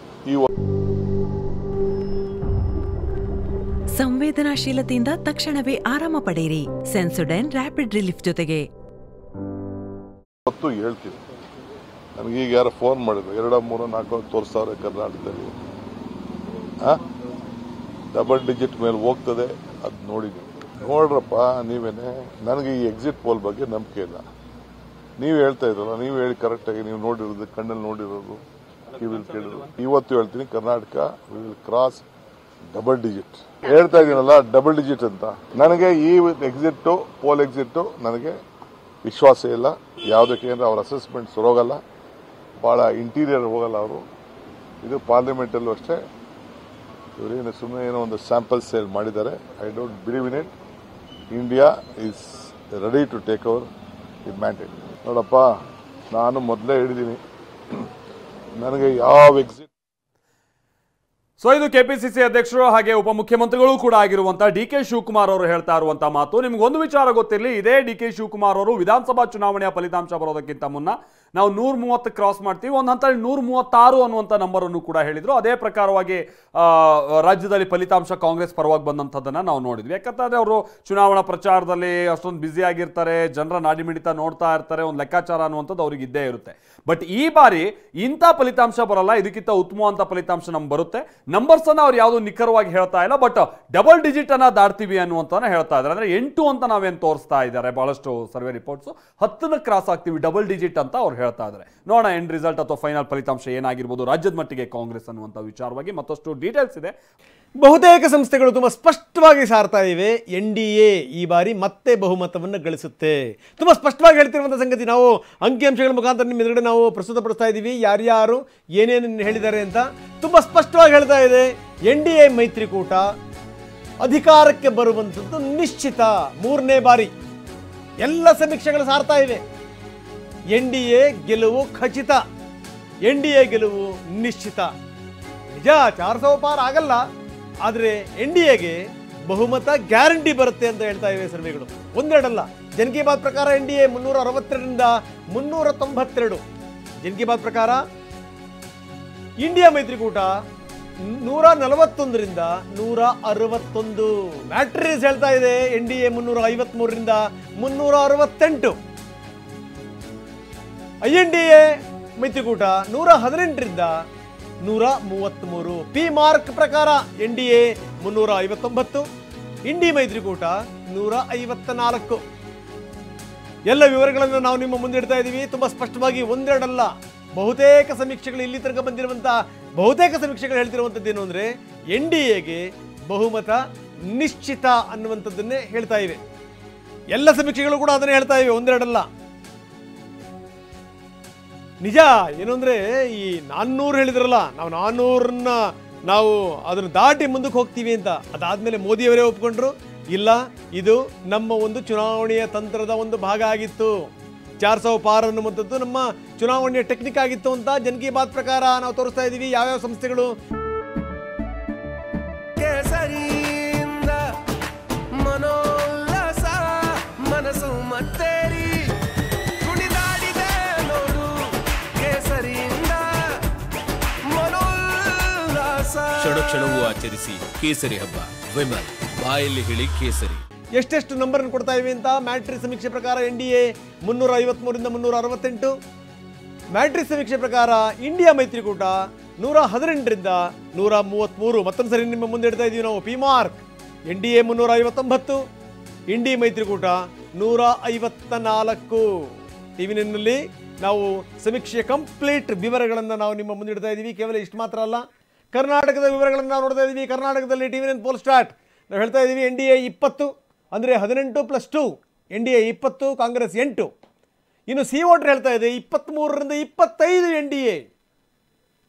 H: ಸಂವೇದನಾಶೀಲತೆಯಿಂದ ತಕ್ಷಣವೇ ಆರಾಮ ಪಡೆಯಿರಿ. ಸೆನ್ಸೊಡೈನ್ ರ್ಯಾಪಿಡ್ ರಿಲೀಫ್ ಜೊತೆಗೆ
F: ಹೇಳ್ತೀನಿ. ನನಗೆ ಈಗ ಯಾರು ಫೋನ್ ಮಾಡಿದ್ರು, 2, 3, 4 ತೋರಿಸ್ತಾವ್ರೆ ಕರ್ನಾಟಕದಲ್ಲಿ, ಡಬಲ್ ಡಿಜಿಟ್ ಮೇಲೆ ಹೋಗ್ತದೆ, ಅದು ನೋಡಿದ್ದೀನಿ. ನೋಡ್ರಪ್ಪ ನೀವೇನೆ, ನನಗೆ ಈ ಎಕ್ಸಿಟ್ ಪೋಲ್ ಬಗ್ಗೆ ನಂಬಿಕೆ ಇಲ್ಲ. ನೀವು ಹೇಳ್ತಾ ಇದ್ರಲ್ಲ, ನೀವು ಹೇಳಿ ಕರೆಕ್ಟಾಗಿ, ನೀವು ನೋಡಿರೋದು, ಕಣ್ಣಲ್ಲಿ ನೋಡಿರೋದು, ಕಿವಿಲ್ ಕೇಳಿರೋದು. ಇವತ್ತು ಹೇಳ್ತೀನಿ, Karnataka will cross double digit. ಹೇಳ್ತಾ ಇದ್ದೀನಲ್ಲ ಡಬಲ್ ಡಿಜಿಟ್ ಅಂತ. ನನಗೆ ಈ ಎಕ್ಸಿಟ್ ಪೋಲ್ ಎಕ್ಸಿಟ್ ನನಗೆ ವಿಶ್ವಾಸ ಇಲ್ಲ. ಯಾವುದಕ್ಕೆ ಅಂದ್ರೆ ಅವ್ರ ಅಸೆಸ್ಮೆಂಟ್ಸ್ ಹೋಗಲ್ಲ, ಭಾಳ ಇಂಟೀರಿಯರ್ ಹೋಗಲ್ಲ ಅವರು. ಇದು ಪಾರ್ಲಿಮೆಂಟಲ್ಲೂ ಅಷ್ಟೇ, ಇವರೇನು ಸುಮ್ಮನೆ ಏನೋ ಒಂದು ಸ್ಯಾಂಪಲ್ ಸೇಲ್ ಮಾಡಿದ್ದಾರೆ. I don't believe in it. India is ready to take over the mandate. ನೋಡಪ್ಪ, ನಾನು ಮೊದಲೇ ಹೇಳಿದ್ದೀನಿ, ನನಗೆ ಯಾವ ಎಕ್ಸಿಟ್.
B: ಸೊ ಇದು KPCC ಅಧ್ಯಕ್ಷರು ಹಾಗೆ ಉಪಮುಖ್ಯಮಂತ್ರಿಗಳು ಕೂಡ ಆಗಿರುವಂತಹ DK ಶಿವಕುಮಾರ್ ಅವರು ಹೇಳ್ತಾ ಇರುವಂತಹ ಮಾತು. ನಿಮ್ಗೊಂದು ವಿಚಾರ ಗೊತ್ತಿರಲಿ, ಇದೇ DK ಶಿವಕುಮಾರ್ ಅವರು ವಿಧಾನಸಭಾ ಚುನಾವಣೆಯ ಫಲಿತಾಂಶ ಬರೋದಕ್ಕಿಂತ ಮುನ್ನ ನಾವು 130 ಕ್ರಾಸ್ ಮಾಡ್ತೀವಿ, ಒಂದು ಹಂತದಲ್ಲಿ 136 ಅನ್ನುವಂಥ ನಂಬರನ್ನು ಕೂಡ ಹೇಳಿದ್ರು. ಅದೇ ಪ್ರಕಾರವಾಗಿ ರಾಜ್ಯದಲ್ಲಿ ಫಲಿತಾಂಶ ಕಾಂಗ್ರೆಸ್ ಪರವಾಗಿ ಬಂದಂಥದ್ದನ್ನು ನಾವು ನೋಡಿದ್ವಿ. ಯಾಕಂತಂದ್ರೆ ಅವರು ಚುನಾವಣಾ ಪ್ರಚಾರದಲ್ಲಿ ಅಷ್ಟೊಂದು ಬ್ಯುಸಿ ಆಗಿರ್ತಾರೆ, ಜನರ ನಾಡಿಮಿಡಿತ ನೋಡ್ತಾ ಇರ್ತಾರೆ, ಒಂದು ಲೆಕ್ಕಾಚಾರ ಅನ್ನುವಂಥದ್ದು ಅವ್ರಿಗೆ ಇದ್ದೇ ಇರುತ್ತೆ. ಬಟ್ ಈ ಬಾರಿ ಇಂಥ ಫಲಿತಾಂಶ ಬರಲ್ಲ, ಇದಕ್ಕಿಂತ ಉತ್ತಮವಾದ ಫಲಿತಾಂಶ ನಮ್ಗೆ ಬರುತ್ತೆ. ನಂಬರ್ಸ್ ಅನ್ನ ಅವ್ರು ಯಾವುದು ನಿಖರವಾಗಿ ಹೇಳ್ತಾ ಇಲ್ಲ, ಬಟ್ ಡಬಲ್ ಡಿಜಿಟ್ ಅನ್ನ ದಾಟ್ತೀವಿ ಅನ್ನುವಂತ ಹೇಳ್ತಾ ಇದ್ದಾರೆ. ಅಂದ್ರೆ 8 ಅಂತ ನಾವೇನು ತೋರಿಸ್ತಾ ಇದ್ದಾರೆ ಬಹಳಷ್ಟು ಸರ್ವೆ ರಿಪೋರ್ಟ್ಸ್, 10ನ ಕ್ರಾಸ್ ಆಗ್ತೀವಿ ಡಬಲ್ ಡಿಜಿಟ್ ಅಂತ ಅವ್ರು ಹೇಳ್ತಾ ಇದ್ದಾರೆ. ನೋಡೋಣ ಎಂಡ್ ರಿಸಲ್ಟ್ ಅಥವಾ ಫೈನಲ್ ಫಲಿತಾಂಶ ಏನಾಗಿರ್ಬೋದು ರಾಜ್ಯದ ಮಟ್ಟಿಗೆ ಕಾಂಗ್ರೆಸ್ ಅನ್ನುವಂಥ ವಿಚಾರವಾಗಿ ಮತ್ತಷ್ಟು ಡೀಟೇಲ್ಸ್ ಇದೆ.
I: ಬಹುತೇಕ ಸಂಸ್ಥೆಗಳು ತುಂಬ ಸ್ಪಷ್ಟವಾಗಿ ಸಾರ್ತಾ ಇವೆ, NDA ಈ ಬಾರಿ ಮತ್ತೆ ಬಹುಮತವನ್ನು ಗಳಿಸುತ್ತೆ. ತುಂಬ ಸ್ಪಷ್ಟವಾಗಿ ಹೇಳ್ತಿರುವಂಥ ಸಂಗತಿ ನಾವು ಅಂಕಿಅಂಶಗಳ ಮುಖಾಂತರ ನಿಮ್ಮ ಎದುರುಗಡೆ ನಾವು ಪ್ರಸ್ತುತಪಡಿಸ್ತಾ ಇದ್ದೀವಿ. ಯಾರ್ಯಾರು ಏನೇನು ಹೇಳಿದ್ದಾರೆ ಅಂತ ತುಂಬ ಸ್ಪಷ್ಟವಾಗಿ ಹೇಳ್ತಾ ಇದೆ. NDA ಮೈತ್ರಿಕೂಟ ಅಧಿಕಾರಕ್ಕೆ ಬರುವಂಥದ್ದು ನಿಶ್ಚಿತ. 3ನೇ ಬಾರಿ ಎಲ್ಲ ಸಮೀಕ್ಷೆಗಳು ಸಾರ್ತಾ ಇವೆ. NDA ಗೆಲುವು ಖಚಿತ, NDA ಗೆಲುವು ನಿಶ್ಚಿತ. ನಿಜ 400 ಪಾರ್ ಆಗಲ್ಲ, ಆದರೆ NDAಗೆ ಬಹುಮತ ಗ್ಯಾರಂಟಿ ಬರುತ್ತೆ ಅಂತ ಹೇಳ್ತಾ ಇವೆ ಸರ್ವೆಗಳು. ಒಂದೆರಡಲ್ಲ. ಜನ್ ಕಿ ಬಾತ್ ಪ್ರಕಾರ NDA 362ರಿಂದ 392. ಜನ್ ಕಿ ಬಾತ್ ಪ್ರಕಾರ ಇಂಡಿಯಾ ಮೈತ್ರಿಕೂಟ 141ರಿಂದ 161. ಮ್ಯಾಟ್ರಿಸ್ ಹೇಳ್ತಾ ಇದೆ NDA 353ರಿಂದ 368. INDA ಮೈತ್ರಿಕೂಟ 118ರಿಂದ 133. ಪಿ ಮಾರ್ಕ್ ಪ್ರಕಾರ NDA 359, ಇಂಡಿ ಮೈತ್ರಿಕೂಟ 154. ಎಲ್ಲ ವಿವರಗಳನ್ನು ನಾವು ನಿಮ್ಮ ಮುಂದೆ ಇಡ್ತಾ ಇದ್ದೀವಿ. ತುಂಬಾ ಸ್ಪಷ್ಟವಾಗಿ ಒಂದೆರಡಲ್ಲ, ಬಹುತೇಕ ಸಮೀಕ್ಷೆಗಳು ಇಲ್ಲಿ ತನಕ ಬಂದಿರುವಂತ ಬಹುತೇಕ ಸಮೀಕ್ಷೆಗಳು ಹೇಳ್ತಿರುವಂಥದ್ದು ಏನು ಅಂದ್ರೆ NDAಗೆ ಬಹುಮತ ನಿಶ್ಚಿತ ಅನ್ನುವಂಥದ್ದನ್ನೇ ಹೇಳ್ತಾ ಇವೆ. ಎಲ್ಲ ಸಮೀಕ್ಷೆಗಳು ಕೂಡ ಅದನ್ನೇ ಹೇಳ್ತಾ ಇವೆ, ಒಂದೆರಡಲ್ಲ. ನಿಜ ಏನು ಅಂದ್ರೆ ಈ 400 ಹೇಳಿದ್ರಲ್ಲ, ನಾವು 400ನ್ನ ನಾವು ಅದನ್ನು ದಾಟಿ ಮುಂದಕ್ಕೆ ಹೋಗ್ತೀವಿ ಅಂತ. ಅದಾದ್ಮೇಲೆ ಮೋದಿಯವರೇ ಒಪ್ಕೊಂಡ್ರು, ಇಲ್ಲ ಇದು ನಮ್ಮ ಒಂದು ಚುನಾವಣೆಯ ತಂತ್ರದ ಒಂದು ಭಾಗ ಆಗಿತ್ತು, 400 ಪಾರ್ ಅನ್ನುವಂಥದ್ದು ನಮ್ಮ ಚುನಾವಣೆಯ ಟೆಕ್ನಿಕ್ ಆಗಿತ್ತು ಅಂತ ಜನ್ ಕಿ ಬಾತ್ ಪ್ರಕಾರ ನಾವು ತೋರಿಸ್ತಾ ಇದ್ದೀವಿ. ಯಾವ್ಯಾವ ಸಂಸ್ಥೆಗಳು ಮನಸ್ಸು ಮತ್ತೇರಿ ಕುಣಿದಾಡಿದೆ ನೋಡು ಕೇಸರಿಯಿಂದ ಮನೋಲ್ಲಾಸ.
C: ಕ್ಷಣ ಕ್ಷಣವೂ ಆಚರಿಸಿ ಕೇಸರಿ ಹಬ್ಬ. ವಿಮಲ್ ಬಾಯಲ್ಲಿ ಹೇಳಿ ಕೇಸರಿ.
I: ಎಷ್ಟೆಷ್ಟು ನಂಬರ್ ಕೊಡ್ತಾ ಇವೆ ಅಂತ ಮ್ಯಾಟ್ರಿಕ್ಸ್ ಸಮೀಕ್ಷೆ ಪ್ರಕಾರ NDA 353ರಿಂದ 368. ಮ್ಯಾಟ್ರಿಕ್ಸ್ ಸಮೀಕ್ಷೆ ಪ್ರಕಾರ ಇಂಡಿಯಾ ಮೈತ್ರಿಕೂಟ 118ರಿಂದ 133. ಮತ್ತೊಂದು ಸರಿ ನಿಮ್ಮ ಮುಂದೆ ಇಡ್ತಾ ಇದೀವಿ ನಾವು. ಪಿ ಮಾರ್ಕ್ NDA 359, ಇಂಡಿ ಮೈತ್ರಿಕೂಟ 154. ಟಿವಿನಲ್ಲಿ ನಾವು ಸಮೀಕ್ಷೆಯ ಕಂಪ್ಲೀಟ್ ವಿವರಗಳನ್ನು ನಾವು ನಿಮ್ಮ ಮುಂದೆ ಇಡ್ತಾ ಇದ್ದೀವಿ. ಕೇವಲ ಇಷ್ಟು ಮಾತ್ರ ಅಲ್ಲ, ಕರ್ನಾಟಕದ ವಿವರಗಳನ್ನು ನಾವು ನೋಡ್ತಾ ಇದ್ದೀವಿ. ಕರ್ನಾಟಕದಲ್ಲಿ TVN ಪೋಲ್ ಸ್ಟಾರ್ಟ್ ನಾವು ಹೇಳ್ತಾ ಇದ್ದೀವಿ NDA 20 ಅಂದರೆ 18+2, NDA 20, ಕಾಂಗ್ರೆಸ್ 8. ಇನ್ನು ಸಿ ವೋಟರ್ ಹೇಳ್ತಾ ಇದೆ 23ರಿಂದ 25 NDA,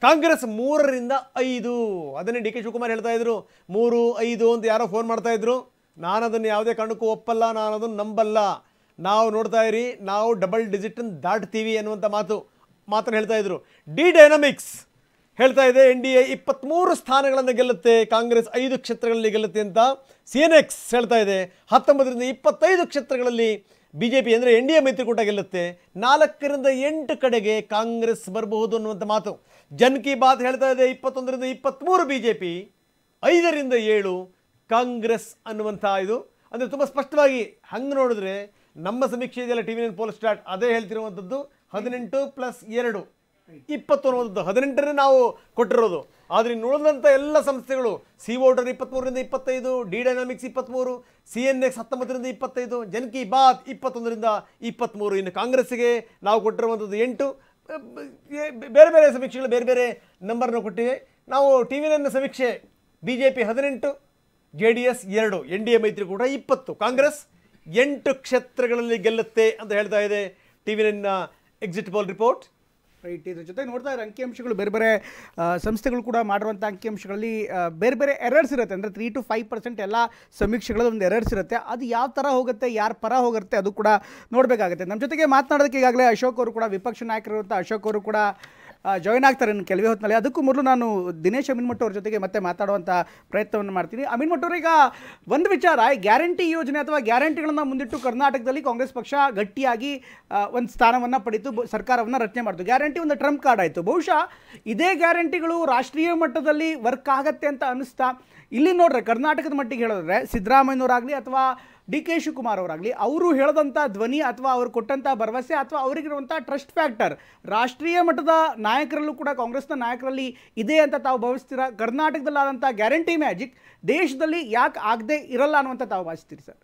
I: ಕಾಂಗ್ರೆಸ್ 3ರಿಂದ 5. ಅದನ್ನೇ DK ಶಿವಕುಮಾರ್ ಹೇಳ್ತಾ ಇದ್ರು, 3, 5 ಅಂತ ಯಾರೋ ಫೋನ್ ಮಾಡ್ತಾ ಇದ್ರು. ನಾನು ಅದನ್ನು ಯಾವುದೇ ಕಾರಣಕ್ಕೂ ಒಪ್ಪಲ್ಲ, ನಾನು ಅದನ್ನು ನಂಬಲ್ಲ. ನಾವು ನೋಡ್ತಾ ಇರಿ, ನಾವು ಡಬಲ್ ಡಿಜಿಟ್ ದಾಟ್ತೀವಿ ಅನ್ನುವಂಥ ಮಾತನ್ನು ಹೇಳ್ತಾ ಇದ್ರು. ಡಿ ಡೈನಾಮಿಕ್ಸ್ ಹೇಳ್ತಾ ಇದೆ NDA 23 ಸ್ಥಾನಗಳನ್ನು ಗೆಲ್ಲುತ್ತೆ, ಕಾಂಗ್ರೆಸ್ 5 ಕ್ಷೇತ್ರಗಳಲ್ಲಿ ಗೆಲ್ಲುತ್ತೆ ಅಂತ. CNX ಹೇಳ್ತಾ ಇದೆ 19ರಿಂದ 25 ಕ್ಷೇತ್ರಗಳಲ್ಲಿ BJP ಅಂದರೆ NDA ಮೈತ್ರಿಕೂಟ ಗೆಲ್ಲುತ್ತೆ, 4ರಿಂದ 8 ಕಡೆಗೆ ಕಾಂಗ್ರೆಸ್ ಬರಬಹುದು ಅನ್ನುವಂಥ ಮಾತು. ಜನ್ ಕಿ ಬಾತ್ ಹೇಳ್ತಾ ಇದೆ 21ರಿಂದ 23 BJP, 5ರಿಂದ 7 ಕಾಂಗ್ರೆಸ್ ಅನ್ನುವಂಥ ಇದು. ಅಂದರೆ ತುಂಬ ಸ್ಪಷ್ಟವಾಗಿ ಹಂಗೆ ನೋಡಿದ್ರೆ ನಮ್ಮ ಸಮೀಕ್ಷೆ ಇದೆಯಲ್ಲ TVN ಪೋಲ್ ಸ್ಟಾರ್ಟ್, ಅದೇ ಹೇಳ್ತಿರುವಂಥದ್ದು 18+2 20 ಅನ್ನೋದು. 18 ನಾವು ಕೊಟ್ಟಿರೋದು. ಆದರೆ ಇನ್ನು ಉಳಿದಂಥ ಎಲ್ಲ ಸಂಸ್ಥೆಗಳು ಸಿ ವೋಟರ್ 23ರಿಂದ 25, ಡಿ ಡೈನಾಮಿಕ್ಸ್ 23, CNX 19ರಿಂದ 25, ಜನ್ ಕಿ ಬಾತ್ 21ರಿಂದ 23. ಇನ್ನು ಕಾಂಗ್ರೆಸ್ಸಿಗೆ ನಾವು ಕೊಟ್ಟಿರುವಂಥದ್ದು 8. ಬೇರೆ ಬೇರೆ ಸಮೀಕ್ಷೆಗಳು ಬೇರೆ ಬೇರೆ ನಂಬರ್ನ ಕೊಟ್ಟಿವೆ. ನಾವು TVN ಸಮೀಕ್ಷೆ BJP 18, JDS 2, NDA ಮೈತ್ರಿಕೂಟ 20, ಕಾಂಗ್ರೆಸ್ 8 ಕ್ಷೇತ್ರಗಳಲ್ಲಿ ಗೆಲ್ಲುತ್ತೆ ಅಂತ ಹೇಳ್ತಾ ಇದೆ TVN exit poll report.
J: Right. ಇದ್ರ ಜೊತೆ ನೋಡ್ತಾ ಇರೋ ಅಂಕಿಅಂಶಗಳು ಬೇರೆ ಬೇರೆ ಸಂಸ್ಥೆಗಳು ಕೂಡ ಮಾಡಿರುವಂಥ ಅಂಕಿಅಂಶಗಳಲ್ಲಿ ಬೇರೆ ಬೇರೆ ಎರರ್ಸ್ ಇರುತ್ತೆ. ಅಂದರೆ 3 to 5% ಎಲ್ಲ ಸಮೀಕ್ಷೆಗಳಲ್ಲಿ ಒಂದು ಎರರ್ಸ್ ಇರುತ್ತೆ. ಅದು ಯಾವ ಥರ ಹೋಗುತ್ತೆ, ಯಾರ ಪರ ಹೋಗುತ್ತೆ ಅದು ಕೂಡ ನೋಡಬೇಕಾಗುತ್ತೆ. ನಮ್ಮ ಜೊತೆಗೆ ಮಾತನಾಡೋದಕ್ಕೆ ಈಗಾಗಲೇ ಅಶೋಕ್ ಅವರು ಕೂಡ, ವಿಪಕ್ಷ ನಾಯಕರಿರುವಂಥ ಅಶೋಕ್ ಅವರು ಕೂಡ ಜಾಯ್ನ್ ಆಗ್ತಾರೆ ಇನ್ನು ಕೆಲವೇ ಹೊತ್ತಿನಲ್ಲಿ. ಅದಕ್ಕೂ ಮೊದಲು ನಾನು ದಿನೇಶ್ ಅಮೀನ್ಮಠ್ ಅವ್ರ ಜೊತೆಗೆ ಮತ್ತೆ ಮಾತಾಡುವಂಥ ಪ್ರಯತ್ನವನ್ನು ಮಾಡ್ತೀನಿ. ಅಮೀನ್ಮಠ್ ಅವರು, ಈಗ ಒಂದು ವಿಚಾರ, ಗ್ಯಾರಂಟಿ ಯೋಜನೆ ಅಥವಾ ಗ್ಯಾರಂಟಿಗಳನ್ನು ಮುಂದಿಟ್ಟು ಕರ್ನಾಟಕದಲ್ಲಿ ಕಾಂಗ್ರೆಸ್ ಪಕ್ಷ ಗಟ್ಟಿಯಾಗಿ ಒಂದು ಸ್ಥಾನವನ್ನು ಪಡೆಯಿತು, ಸರ್ಕಾರವನ್ನು ರಚನೆ ಮಾಡಿತು. ಗ್ಯಾರಂಟಿ ಒಂದು ಟ್ರಂಪ್ ಕಾರ್ಡ್ ಆಯಿತು. ಬಹುಶಃ ಇದೇ ಗ್ಯಾರಂಟಿಗಳು ರಾಷ್ಟ್ರೀಯ ಮಟ್ಟದಲ್ಲಿ ವರ್ಕ್ ಆಗತ್ತೆ ಅಂತ ಅನ್ನಿಸ್ತಾ. ಇಲ್ಲಿ ನೋಡ್ರೆ ಕರ್ನಾಟಕದ ಮಟ್ಟಿಗೆ ಹೇಳಿದ್ರೆ ಸಿದ್ದರಾಮಯ್ಯನವರಾಗಲಿ ಅಥವಾ DK ಶಿವಕುಮಾರ್ ಅವರಾಗಲಿ, ಅವರು ಹೇಳದಂಥ ಧ್ವನಿ ಅಥವಾ ಅವರು ಕೊಟ್ಟಂಥ ಭರವಸೆ ಅಥವಾ ಅವರಿಗಿರುವಂಥ ಟ್ರಸ್ಟ್ ಫ್ಯಾಕ್ಟರ್ ರಾಷ್ಟ್ರೀಯ ಮಟ್ಟದ ನಾಯಕರಲ್ಲೂ ಕೂಡ, ಕಾಂಗ್ರೆಸ್ನ ನಾಯಕರಲ್ಲಿ ಇದೆ ಅಂತ ತಾವು ಭಾವಿಸ್ತೀರಾ? ಕರ್ನಾಟಕದಲ್ಲಾದಂಥ ಗ್ಯಾರಂಟಿ ಮ್ಯಾಜಿಕ್ ದೇಶದಲ್ಲಿ ಯಾಕೆ ಆಗದೆ ಇರಲ್ಲ ಅನ್ನುವಂಥ ತಾವು ಭಾವಿಸ್ತೀರಿ ಸರ್?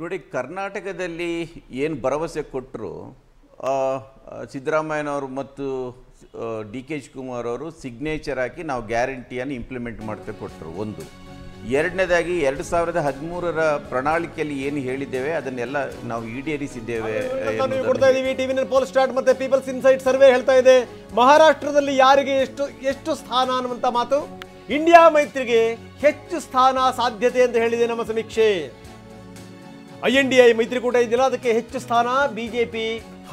K: ನೋಡಿ, ಕರ್ನಾಟಕದಲ್ಲಿ ಏನು ಭರವಸೆ ಕೊಟ್ಟರು ಸಿದ್ದರಾಮಯ್ಯನವರು ಮತ್ತು DK ಶಿವಕುಮಾರ್ ಅವರು ಸಿಗ್ನೇಚರ್ ಹಾಕಿ ನಾವು ಗ್ಯಾರಂಟಿಯನ್ನು ಇಂಪ್ಲಿಮೆಂಟ್ ಮಾಡ್ತಾ ಕೊಟ್ಟರು. ಒಂದು. ಎರಡನೇದಾಗಿ 2013ರ ಪ್ರಣಾಳಿಕೆಯಲ್ಲಿ ಏನು ಹೇಳಿದ್ದೇವೆ ಅದನ್ನೆಲ್ಲ ನಾವು ಈಡೇರಿಸಿದ್ದೇವೆ.
I: TVN ಪೋಲ್ ಸ್ಟಾರ್ಟ್ ಮತ್ತೆ ಪೀಪಲ್ಸ್ ಇನ್ಸೈಟ್ ಸರ್ವೆ ಹೇಳ್ತಾ ಇದೆ ಮಹಾರಾಷ್ಟ್ರದಲ್ಲಿ ಯಾರಿಗೆ ಎಷ್ಟು ಸ್ಥಾನ ಅನ್ನುವಂಥ ಮಾತು. ಇಂಡಿಯಾ ಮೈತ್ರಿಗೆ ಹೆಚ್ಚು ಸ್ಥಾನ ಸಾಧ್ಯತೆ ಅಂತ ಹೇಳಿದೆ ನಮ್ಮ ಸಮೀಕ್ಷೆ. INDA ಮೈತ್ರಿಕೂಟ ಇದೆಯಲ್ಲ, ಅದಕ್ಕೆ ಹೆಚ್ಚು ಸ್ಥಾನ. BJP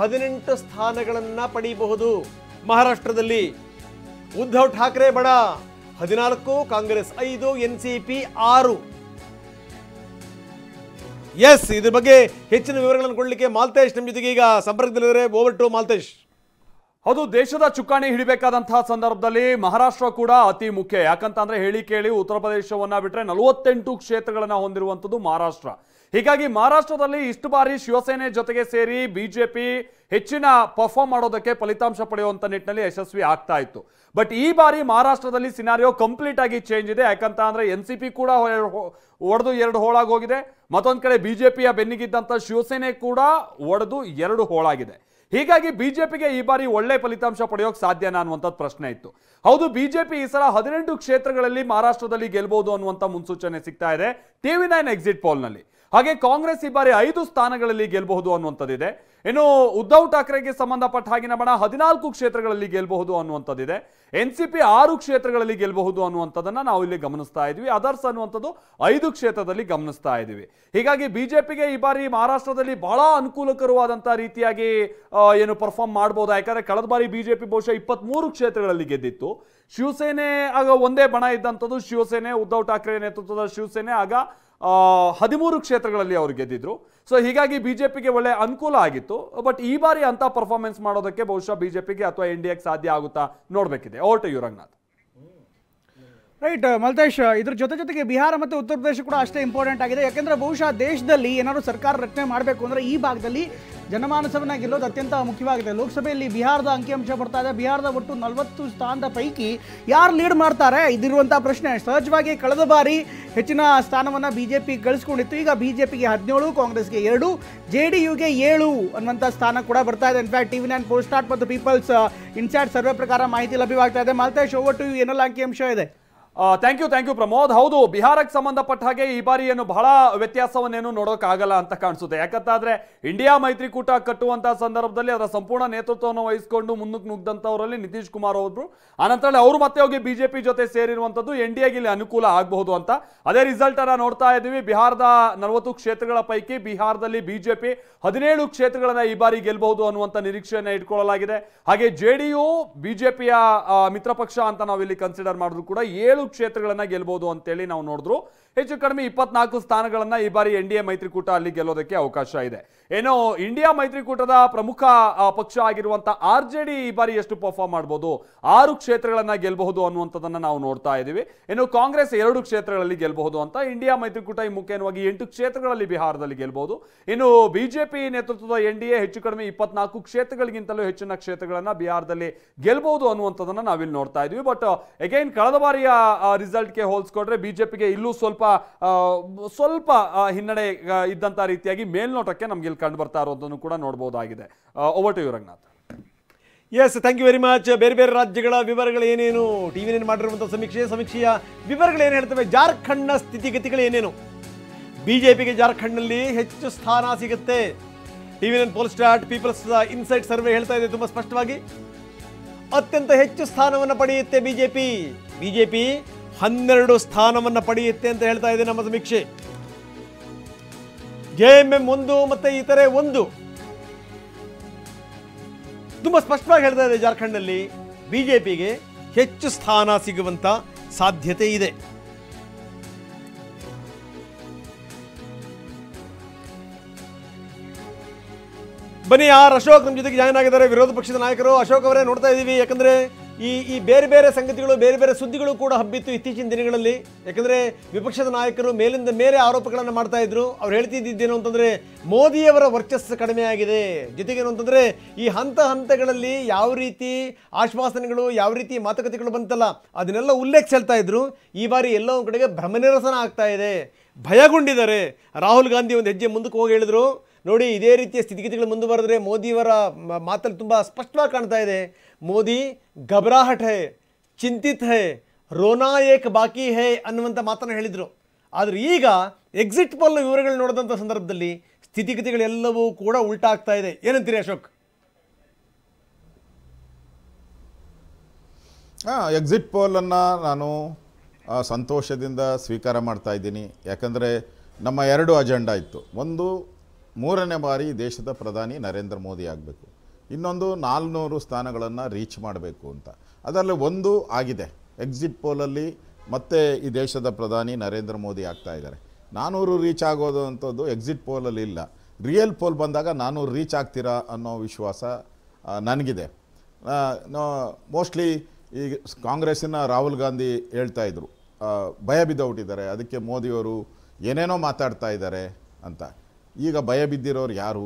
I: 18 ಸ್ಥಾನಗಳನ್ನು ಪಡೆಯಬಹುದು ಮಹಾರಾಷ್ಟ್ರದಲ್ಲಿ. ಉದ್ಧವ್ ಠಾಕ್ರೆ ಬಡ 14, ಕಾಂಗ್ರೆಸ್ 5, NCP 6. ಎಸ್, ಇದ್ರ ಬಗ್ಗೆ ಹೆಚ್ಚಿನ ವಿವರಗಳನ್ನು ಕೊಡಲಿಕ್ಕೆ ಮಾಲ್ತೇಶ್ ನಮ್ಮ ಜೊತೆಗೆ ಈಗ ಸಂಪರ್ಕದಲ್ಲಿದ್ದಾರೆ. Over to Maltesh.
B: ಹೌದು, ದೇಶದ ಚುಕ್ಕಾಣಿ ಹಿಡಿಬೇಕಾದಂತಹ ಸಂದರ್ಭದಲ್ಲಿ ಮಹಾರಾಷ್ಟ್ರ ಕೂಡ ಅತಿ ಮುಖ್ಯ. ಯಾಕಂತಂದ್ರೆ ಹೇಳಿ ಕೇಳಿ ಉತ್ತರ ಪ್ರದೇಶವನ್ನ ಬಿಟ್ರೆ 48 ಕ್ಷೇತ್ರಗಳನ್ನ ಹೊಂದಿರುವಂತದ್ದು ಮಹಾರಾಷ್ಟ್ರ. ಹೀಗಾಗಿ ಮಹಾರಾಷ್ಟ್ರದಲ್ಲಿ ಇಷ್ಟು ಬಾರಿ ಶಿವಸೇನೆ ಜೊತೆಗೆ ಸೇರಿ ಬಿಜೆಪಿ ಹೆಚ್ಚಿನ ಪರ್ಫಾರ್ಮ್ ಮಾಡೋದಕ್ಕೆ ಫಲಿತಾಂಶ ಪಡೆಯುವಂತ ನಿಟ್ಟಿನಲ್ಲಿ ಯಶಸ್ವಿ ಆಗ್ತಾ ಇತ್ತು. ಬಟ್ ಈ ಬಾರಿ ಮಹಾರಾಷ್ಟ್ರದಲ್ಲಿ ಸಿನಾರಿಯೋ ಕಂಪ್ಲೀಟ್ ಆಗಿ ಚೇಂಜ್ ಇದೆ. ಯಾಕಂತ ಅಂದ್ರೆ NCP ಕೂಡ ಒಡೆದು 2 ಹೋಳಾಗಿ ಹೋಗಿದೆ. ಮತ್ತೊಂದ್ ಕಡೆ ಬಿಜೆಪಿಯ ಬೆನ್ನಿಗಿದ್ದಂತ ಶಿವಸೇನೆ ಕೂಡ ಒಡೆದು 2 ಹೋಳಾಗಿದೆ. ಹೀಗಾಗಿ ಬಿಜೆಪಿಗೆ ಈ ಬಾರಿ ಒಳ್ಳೆ ಫಲಿತಾಂಶ ಪಡೆಯೋಕೆ ಸಾಧ್ಯನಾ ಅನ್ನುವಂಥದ್ದು ಪ್ರಶ್ನೆ ಇತ್ತು. ಹೌದು, ಬಿಜೆಪಿ ಈ ಸಲ 18 ಕ್ಷೇತ್ರಗಳಲ್ಲಿ ಮಹಾರಾಷ್ಟ್ರದಲ್ಲಿ ಗೆಲ್ಬಹುದು ಅನ್ನುವಂಥ ಮುನ್ಸೂಚನೆ ಸಿಗ್ತಾ ಇದೆ TV9 ಎಕ್ಸಿಟ್ ಪೋಲ್ನಲ್ಲಿ. ಹಾಗೆ ಕಾಂಗ್ರೆಸ್ ಈ ಬಾರಿ 5 ಸ್ಥಾನಗಳಲ್ಲಿ ಗೆಲ್ಲಬಹುದು ಅನ್ನುವಂಥದ್ದಿದೆ. ಇನ್ನು ಉದ್ಧವ್ ಠಾಕ್ರೆಗೆ ಸಂಬಂಧಪಟ್ಟ ಹಾಗಿನ ಬಣ 14 ಕ್ಷೇತ್ರಗಳಲ್ಲಿ ಗೆಲ್ಲಬಹುದು ಅನ್ನುವಂಥದ್ದಿದೆ. NCP 6 ಕ್ಷೇತ್ರಗಳಲ್ಲಿ ಗೆಲ್ಲಬಹುದು ಅನ್ನುವಂಥದ್ದನ್ನ ನಾವು ಇಲ್ಲಿ ಗಮನಿಸ್ತಾ ಇದ್ವಿ. ಅದರ್ಸ್ ಅನ್ನುವಂಥದ್ದು 5 ಕ್ಷೇತ್ರದಲ್ಲಿ ಗಮನಿಸ್ತಾ ಇದ್ದೀವಿ. ಹೀಗಾಗಿ ಬಿಜೆಪಿಗೆ ಈ ಬಾರಿ ಮಹಾರಾಷ್ಟ್ರದಲ್ಲಿ ಬಹಳ ಅನುಕೂಲಕರವಾದಂತಹ ರೀತಿಯಾಗಿ ಏನು ಪರ್ಫಾರ್ಮ್ ಮಾಡಬಹುದು. ಯಾಕಂದ್ರೆ ಕಳೆದ ಬಾರಿ ಬಿಜೆಪಿ ಬಹುಶಃ 23 ಕ್ಷೇತ್ರಗಳಲ್ಲಿ ಗೆದ್ದಿತ್ತು. ಶಿವಸೇನೆ ಆಗ ಒಂದೇ ಬಣ ಇದ್ದಂಥದ್ದು ಶಿವಸೇನೆ, ಉದ್ಧವ್ ಠಾಕ್ರೆ ನೇತೃತ್ವದ ಶಿವಸೇನೆ ಆಗ 13 ಕ್ಷೇತ್ರಗಳಲ್ಲಿ ಅವರು ಗೆದ್ದಿದ್ರು. ಸೊ ಹೀಗಾಗಿ ಬಿಜೆಪಿಗೆ ಒಳ್ಳೆ ಅನುಕೂಲ ಆಗಿತ್ತು. ಬಟ್ ಈ ಬಾರಿ ಅಂತ ಪರ್ಫಾರ್ಮೆನ್ಸ್ ಮಾಡೋದಕ್ಕೆ ಬಹುಶಃ ಬಿಜೆಪಿಗೆ ಅಥವಾ NDAಗೆ ಸಾಧ್ಯ ಆಗುತ್ತಾ ನೋಡ್ಬೇಕಿದೆ. Over to you Ranganath.
J: Right Maltesh, ಇದ್ರ ಜೊತೆಗೆ ಬಿಹಾರ ಮತ್ತು ಉತ್ತರ ಪ್ರದೇಶ ಕೂಡ ಅಷ್ಟೇ ಇಂಪಾರ್ಟೆಂಟ್ ಆಗಿದೆ. ಯಾಕೆಂದರೆ ಬಹುಶಃ ದೇಶದಲ್ಲಿ ಏನಾದರೂ ಸರ್ಕಾರ ರಚನೆ ಮಾಡಬೇಕು ಅಂದರೆ ಈ ಭಾಗದಲ್ಲಿ ಜನಮಾನಸವನ್ನು ಗೆಲ್ಲೋದು ಅತ್ಯಂತ ಮುಖ್ಯವಾಗಿದೆ. ಲೋಕಸಭೆಯಲ್ಲಿ ಬಿಹಾರದ ಅಂಕಿಅಂಶ ಬರ್ತಾ ಇದೆ. ಬಿಹಾರದ ಒಟ್ಟು 40 ಸ್ಥಾನದ ಪೈಕಿ ಯಾರು ಲೀಡ್ ಮಾಡ್ತಾರೆ ಇದಿರುವಂಥ ಪ್ರಶ್ನೆ. ಸಹಜವಾಗಿ ಕಳೆದ ಬಾರಿ ಹೆಚ್ಚಿನ ಸ್ಥಾನವನ್ನು BJP ಗಳಿಸ್ಕೊಂಡಿತ್ತು. ಈಗ BJPಗೆ 17, ಕಾಂಗ್ರೆಸ್ಗೆ 2, JDUಗೆ 7 ಅನ್ನುವಂಥ ಸ್ಥಾನ ಕೂಡ ಬರ್ತಾ ಇದೆ. ಇನ್ಫ್ಯಾಕ್ಟ್ TV9 ಪೋಸ್ಟಾರ್ಟ್ ಮತ್ತು ಪೀಪಲ್ಸ್ ಇನ್ಸೈಡ್ ಸರ್ವೆ ಪ್ರಕಾರ ಮಾಹಿತಿ ಲಭ್ಯವಾಗ್ತಾ ಇದೆ. ಮಾಲ್ತೇಶ್, ಓವರ್ ಟು ಯು, ಏನೆಲ್ಲ ಅಂಕಿಅಂಶ ಇದೆ?
B: Thank you Pramod. ಹೌದು, ಬಿಹಾರಕ್ಕೆ ಸಂಬಂಧಪಟ್ಟ ಹಾಗೆ ಈ ಬಾರಿ ಏನು ಬಹಳ ವ್ಯತ್ಯಾಸವನ್ನೇನು ನೋಡೋಕ್ಕಾಗಲ್ಲ ಅಂತ ಕಾಣಿಸುತ್ತೆ. ಯಾಕಂತಾದ್ರೆ ಇಂಡಿಯಾ ಮೈತ್ರಿಕೂಟ ಕಟ್ಟುವಂತಹ ಸಂದರ್ಭದಲ್ಲಿ ಅದರ ಸಂಪೂರ್ಣ ನೇತೃತ್ವವನ್ನು ವಹಿಸಿಕೊಂಡು ಮುಂದಕ್ಕೆ ನುಗ್ದಂಥವರಲ್ಲಿ ನಿತೀಶ್ ಕುಮಾರ್ ಅವರು. ಆನಂತರ ಅವರು ಮತ್ತೆ ಹೋಗಿ ಬಿಜೆಪಿ ಜೊತೆ ಸೇರಿರುವಂಥದ್ದು NDAಗೆ ಇಲ್ಲಿ ಅನುಕೂಲ ಆಗಬಹುದು ಅಂತ. ಅದೇ ರಿಸಲ್ಟ್ ಅನ್ನ ನೋಡ್ತಾ ಇದ್ದೀವಿ. ಬಿಹಾರದ 40 ಕ್ಷೇತ್ರಗಳ ಪೈಕಿ ಬಿಹಾರದಲ್ಲಿ ಬಿಜೆಪಿ 17 ಕ್ಷೇತ್ರಗಳನ್ನ ಈ ಬಾರಿ ಗೆಲ್ಲಬಹುದು ಅನ್ನುವಂಥ ನಿರೀಕ್ಷೆಯನ್ನ ಇಟ್ಕೊಳ್ಳಲಾಗಿದೆ. ಹಾಗೆ JDU ಬಿಜೆಪಿಯ ಮಿತ್ರ ಪಕ್ಷ ಅಂತ ನಾವು ಇಲ್ಲಿ ಕನ್ಸಿಡರ್ ಮಾಡಿದ್ರು ಕೂಡ 7 ಕ್ಷೇತ್ರಗಳನ್ನ ಗೆಲ್ಲಬಹುದು ಅಂತೇಳಿ ನಾವು ನೋಡಿದ್ರು. ಹೆಚ್ಚು ಕಡಿಮೆ 24 ಸ್ಥಾನಗಳನ್ನ ಈ ಬಾರಿ NDA ಮೈತ್ರಿಕೂಟ ಅಲ್ಲಿ ಗೆಲ್ಲೋದಕ್ಕೆ ಅವಕಾಶ ಇದೆ. ಏನೋ ಇಂಡಿಯಾ ಮೈತ್ರಿಕೂಟದ ಪ್ರಮುಖ ಪಕ್ಷ ಆಗಿರುವಂತ RJD ಈ ಬಾರಿ ಎಷ್ಟು ಪರ್ಫಾರ್ಮ್ ಮಾಡಬಹುದು, 6 ಕ್ಷೇತ್ರಗಳನ್ನ ಗೆಲ್ಲಬಹುದು ಅನ್ನುವಂಥದ್ದನ್ನ ನಾವು ನೋಡ್ತಾ ಇದ್ದೀವಿ. ಇನ್ನು ಕಾಂಗ್ರೆಸ್ 2 ಕ್ಷೇತ್ರಗಳಲ್ಲಿ ಗೆಲ್ಲಬಹುದು ಅಂತ. ಇಂಡಿಯಾ ಮೈತ್ರಿಕೂಟ ಈ ಮುಖ್ಯವಾಗಿ 8 ಕ್ಷೇತ್ರಗಳಲ್ಲಿ ಬಿಹಾರದಲ್ಲಿ ಗೆಲ್ಲಬಹುದು. ಇನ್ನು ಬಿಜೆಪಿ ನೇತೃತ್ವದ NDA ಹೆಚ್ಚು ಕಡಿಮೆ 24 ಕ್ಷೇತ್ರಗಳಿಗಿಂತಲೂ ಹೆಚ್ಚಿನ ಕ್ಷೇತ್ರಗಳನ್ನ ಬಿಹಾರದಲ್ಲಿ ಗೆಲ್ಲಬಹುದು ಅನ್ನುವಂಥದ್ದನ್ನ ನಾವಿಲ್ಲಿ ನೋಡ್ತಾ ಇದ್ವಿ. ಬಟ್ ಅಗೈನ್ ಕಳೆದ ಬಾರಿಯ ರಿಸಲ್ಟ್ಗೆ ಹೋಲಿಸ್ಕೊಂಡ್ರೆ ಬಿಜೆಪಿಗೆ ಇಲ್ಲೂ ಸ್ವಲ್ಪ ಹಿನ್ನಡೆ ಇದ್ದಂತ ರೀತಿಯಾಗಿ ಮೇಲ್ನೋಟಕ್ಕೆ ನಮ್ಗೆ ಇಲ್ಲಿ ಕಂಡು ಬರ್ತಾ ಇರೋದನ್ನು ಕೂಡ ನೋಡಬಹುದಾಗಿದೆ. Over to you Ranganath.
I: Yes, thank you very much. ಬೇರೆ ಬೇರೆ ರಾಜ್ಯಗಳ ವಿವರಗಳು ಏನೇನು, TV9 ಮಾಡಿರುವಂಥ ಸಮೀಕ್ಷೆಯ ವಿವರಗಳು ಏನು ಹೇಳ್ತವೆ? ಜಾರ್ಖಂಡ್ನ ಸ್ಥಿತಿಗತಿಗಳು ಏನೇನು? ಬಿಜೆಪಿಗೆ ಜಾರ್ಖಂಡ್ನಲ್ಲಿ ಹೆಚ್ಚು ಸ್ಥಾನ ಸಿಗುತ್ತೆ. TV9 ಪೋಲ್ಸ್ಟಾರ್ಟ್ ಪೀಪಲ್ಸ್ ಇನ್ಸೈಟ್ ಸರ್ವೆ ಹೇಳ್ತಾ ಇದೆ ತುಂಬಾ ಸ್ಪಷ್ಟವಾಗಿ. ಅತ್ಯಂತ ಹೆಚ್ಚು ಸ್ಥಾನವನ್ನು ಪಡೆಯುತ್ತೆ ಬಿಜೆಪಿ 12 ಸ್ಥಾನವನ್ನು ಪಡೆಯುತ್ತೆ ಅಂತ ಹೇಳ್ತಾ ಇದೆ ನಮ್ಮ ಸಮೀಕ್ಷೆ. JMM 1 ಮತ್ತೆ ಇತರೆ 1 ತುಂಬಾ ಸ್ಪಷ್ಟವಾಗಿ ಹೇಳ್ತಾ ಇದೆ. ಜಾರ್ಖಂಡ್ನಲ್ಲಿ ಬಿಜೆಪಿಗೆ ಹೆಚ್ಚು ಸ್ಥಾನ ಸಿಗುವಂತ ಸಾಧ್ಯತೆ ಇದೆ. ಬನ್ನಿ, ಅಶೋಕ್ ನಮ್ಮ ಜೊತೆಗೆ ಜಾಯ್ನ್ ಆಗಿದ್ದಾರೆ, ವಿರೋಧ ಪಕ್ಷದ ನಾಯಕರು. ಅಶೋಕ್ ಅವರೇ, ನೋಡ್ತಾ ಇದ್ದೀವಿ ಯಾಕಂದ್ರೆ ಈ ಬೇರೆ ಬೇರೆ ಸಂಗತಿಗಳು, ಬೇರೆ ಬೇರೆ ಸುದ್ದಿಗಳು ಕೂಡ ಹಬ್ಬಿತ್ತು ಇತ್ತೀಚಿನ ದಿನಗಳಲ್ಲಿ. ಯಾಕಂದ್ರೆ ವಿಪಕ್ಷದ ನಾಯಕರು ಮೇಲಿಂದ ಮೇಲೆ ಆರೋಪಗಳನ್ನು ಮಾಡ್ತಾ ಇದ್ರು. ಅವ್ರು ಹೇಳ್ತಿದ್ದೇನು ಅಂತಂದ್ರೆ ಮೋದಿಯವರ ವರ್ಚಸ್ಸು ಕಡಿಮೆ ಆಗಿದೆ. ಜೊತೆಗೇನು ಅಂತಂದ್ರೆ ಈ ಹಂತಗಳಲ್ಲಿ ಯಾವ ರೀತಿ ಆಶ್ವಾಸನೆಗಳು, ಯಾವ ರೀತಿ ಮಾತುಕತೆಗಳು ಬಂತಲ್ಲ ಅದನ್ನೆಲ್ಲ ಉಲ್ಲೇಖಿಸ್ತಾ ಇದ್ರು. ಈ ಬಾರಿ ಎಲ್ಲೋ ಒಂದು ಕಡೆಗೆ ಭ್ರಮನಿರಸನ ಆಗ್ತಾ ಇದೆ, ಭಯಗೊಂಡಿದ್ದಾರೆ. ರಾಹುಲ್ ಗಾಂಧಿ ಒಂದು ಹೆಜ್ಜೆ ಮುಂದಕ್ಕೆ ಹೋಗಿ ಹೇಳಿದ್ರು, ನೋಡಿ ಇದೇ ರೀತಿಯ ಸ್ಥಿತಿಗತಿಗಳು ಮುಂದುವರೆದ್ರೆ ಮೋದಿಯವರ ಮಾತಲ್ಲಿ ತುಂಬ ಸ್ಪಷ್ಟವಾಗಿ ಕಾಣ್ತಾ ಇದೆ, ಮೋದಿ ಘಬರಾಹಟ್ ಹೈ, ಚಿಂತಿತ್ ಹೈ, ರೋನಾ ಏಕ್ ಬಾಕಿ ಹೈ ಅನ್ನುವಂಥ ಮಾತನ್ನು ಹೇಳಿದರು. ಆದರೆ ಈಗ ಎಕ್ಸಿಟ್ ಪೋಲ್ನ ವಿವರಗಳು ನೋಡಿದಂಥ ಸಂದರ್ಭದಲ್ಲಿ ಸ್ಥಿತಿಗತಿಗಳೆಲ್ಲವೂ ಕೂಡ ಉಲ್ಟಾ ಆಗ್ತಾ ಇದೆ. ಏನಂತೀರಿ ಅಶೋಕ್?
L: ಎಕ್ಸಿಟ್ ಪೋಲನ್ನು ನಾನು ಸಂತೋಷದಿಂದ ಸ್ವೀಕಾರ ಮಾಡ್ತಾ ಇದ್ದೀನಿ. ಯಾಕಂದರೆ ನಮ್ಮ 2 ಅಜೆಂಡಾ ಇತ್ತು. ಒಂದು, 3ನೇ ಬಾರಿ ದೇಶದ ಪ್ರಧಾನಿ ನರೇಂದ್ರ ಮೋದಿ ಆಗಬೇಕು. ಇನ್ನೊಂದು 400 ಸ್ಥಾನಗಳನ್ನು ರೀಚ್ ಮಾಡಬೇಕು ಅಂತ. ಅದರಲ್ಲಿ ಒಂದು ಆಗಿದೆ. ಎಕ್ಸಿಟ್ ಪೋಲಲ್ಲಿ ಮತ್ತೆ ಈ ದೇಶದ ಪ್ರಧಾನಿ ನರೇಂದ್ರ ಮೋದಿ ಆಗ್ತಾ ಇದ್ದಾರೆ. 400 ರೀಚ್ ಆಗೋದು ಅಂಥದ್ದು ಎಕ್ಸಿಟ್ ಪೋಲಲ್ಲಿ ಇಲ್ಲ. ರಿಯಲ್ ಪೋಲ್ ಬಂದಾಗ 400 ರೀಚ್ ಆಗ್ತೀರಾ ಅನ್ನೋ ವಿಶ್ವಾಸ ನನಗಿದೆ. ಮೋಸ್ಟ್ಲಿ ಈಗ ಕಾಂಗ್ರೆಸ್ಸಿನ ರಾಹುಲ್ ಗಾಂಧಿ ಹೇಳ್ತಾ ಇದ್ರು ಭಯ ಬಿದ್ದೋಗ್ಬಿಟ್ಟಿದ್ದಾರೆ, ಅದಕ್ಕೆ ಮೋದಿಯವರು ಏನೇನೋ ಮಾತಾಡ್ತಾ ಇದ್ದಾರೆ ಅಂತ. ಈಗ ಭಯ ಬಿದ್ದಿರೋರು ಯಾರು?